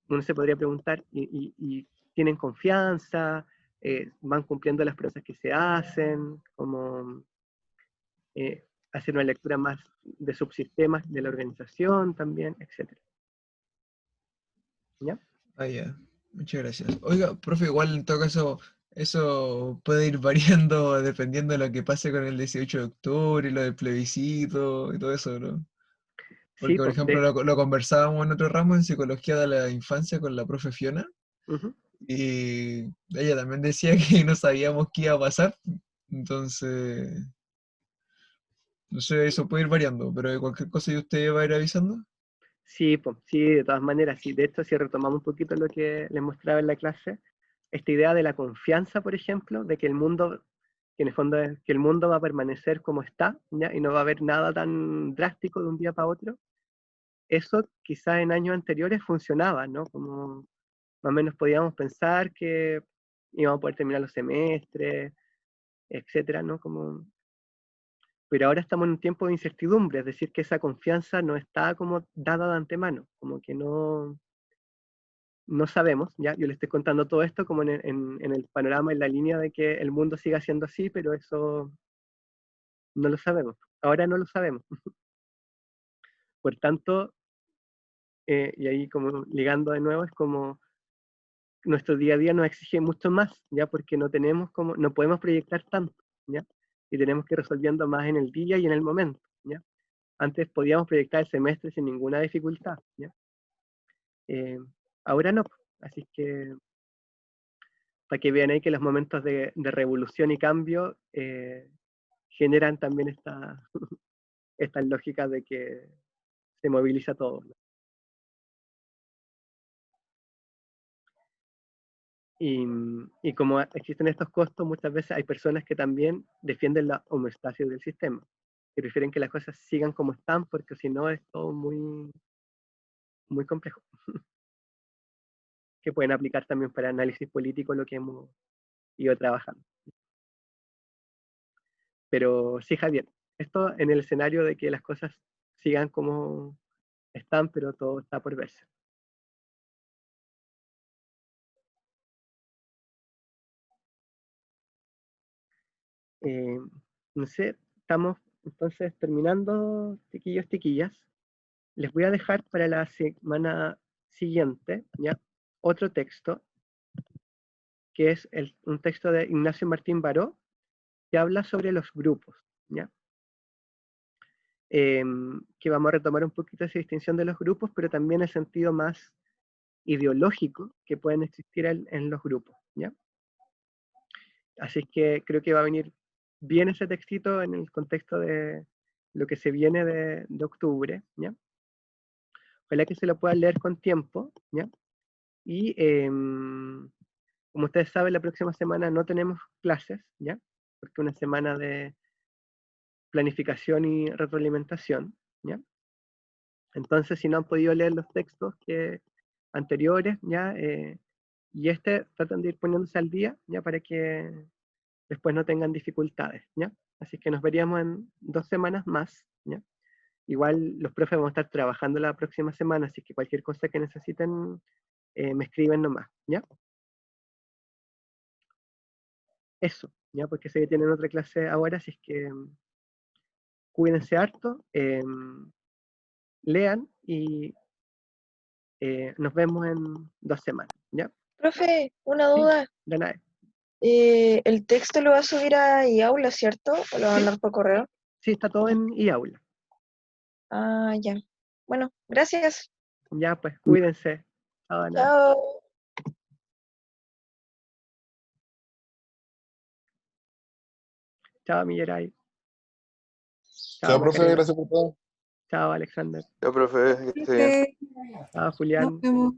uno se podría preguntar, ¿y tienen confianza? ¿Van cumpliendo las promesas que se hacen? Como hacer una lectura más de subsistemas de la organización también, etcétera. ¿Ya? ya. Muchas gracias. Oiga, profe, igual en todo caso, eso puede ir variando dependiendo de lo que pase con el 18 de octubre y lo del plebiscito y todo eso, ¿no? Porque, Sí, por pues, ejemplo, lo conversábamos en otro ramo en psicología de la infancia con la profe Fiona, uh-huh. y ella también decía que no sabíamos qué iba a pasar. Entonces, no sé, eso puede ir variando, pero de cualquier cosa y usted va a ir avisando. Sí, pues, sí, de todas maneras, sí. De hecho, si retomamos un poquito lo que les mostraba en la clase, esta idea de la confianza, por ejemplo, de que el mundo, que en el fondo es que el mundo va a permanecer como está, ¿ya? Y no va a haber nada tan drástico de un día para otro, eso quizás en años anteriores funcionaba, ¿no? Como más o menos podíamos pensar que íbamos a poder terminar los semestres, etcétera, ¿no? Como, pero ahora estamos en un tiempo de incertidumbre, es decir, que esa confianza no está como dada de antemano, como que no sabemos, ¿ya? Yo le estoy contando todo esto como en el panorama, en la línea de que el mundo siga siendo así, pero eso no lo sabemos. Ahora no lo sabemos. Por tanto, y ahí como ligando de nuevo, es como nuestro día a día nos exige mucho más, ¿ya? Porque no tenemos como, no podemos proyectar tanto, ¿ya? Y tenemos que ir resolviendo más en el día y en el momento, ¿ya? Antes podíamos proyectar el semestre sin ninguna dificultad, ¿ya? Ahora no, así que para que vean ahí que los momentos de revolución y cambio generan también esta lógica de que se moviliza todo, ¿no? Y como existen estos costos, muchas veces hay personas que también defienden la homeostasis del sistema, que prefieren que las cosas sigan como están, porque si no es todo muy, muy complejo, que pueden aplicar también para análisis político lo que hemos ido trabajando. Pero sí, Javier, esto en el escenario de que las cosas sigan como están, pero todo está por verse. No sé, estamos entonces terminando, chiquillos, chiquillas. Les voy a dejar para la semana siguiente, ¿ya? Otro texto, que es un texto de Ignacio Martín Baró, que habla sobre los grupos, ¿ya? Que vamos a retomar un poquito esa distinción de los grupos, pero también el sentido más ideológico que pueden existir en los grupos, ¿ya? Así que creo que va a venir bien ese textito en el contexto de lo que se viene de octubre, ¿ya? Ojalá que se lo puedan leer con tiempo, ¿ya? Y como ustedes saben, la próxima semana no tenemos clases, ¿ya? Porque una semana de planificación y retroalimentación, ¿ya? Entonces, si no han podido leer los textos anteriores, ¿ya? Y tratan de ir poniéndose al día, ¿ya? Para que después no tengan dificultades, ¿ya? Así que nos veríamos en 2 semanas más, ¿ya? Igual los profes vamos a estar trabajando la próxima semana, así que cualquier cosa que necesiten, me escriben nomás, ¿ya? Eso, ¿ya? Porque sé que tienen otra clase ahora, así es que cuídense harto, lean y nos vemos en 2 semanas, ¿ya? Profe, una Sí, duda. de nada. ¿El texto lo va a subir a iAula, cierto? ¿O lo va a Sí, mandar por correo? sí, está todo en iAula. Ah, ya. Bueno, gracias. Ya, pues, cuídense. Chao, Ana. Chao. Chao, Milleray. Chao, Chao, profe, Macarena. gracias por todo. Chao, Alexander. Chao, profe, que esté bien. Profe, Chao, nos Julián. vemos.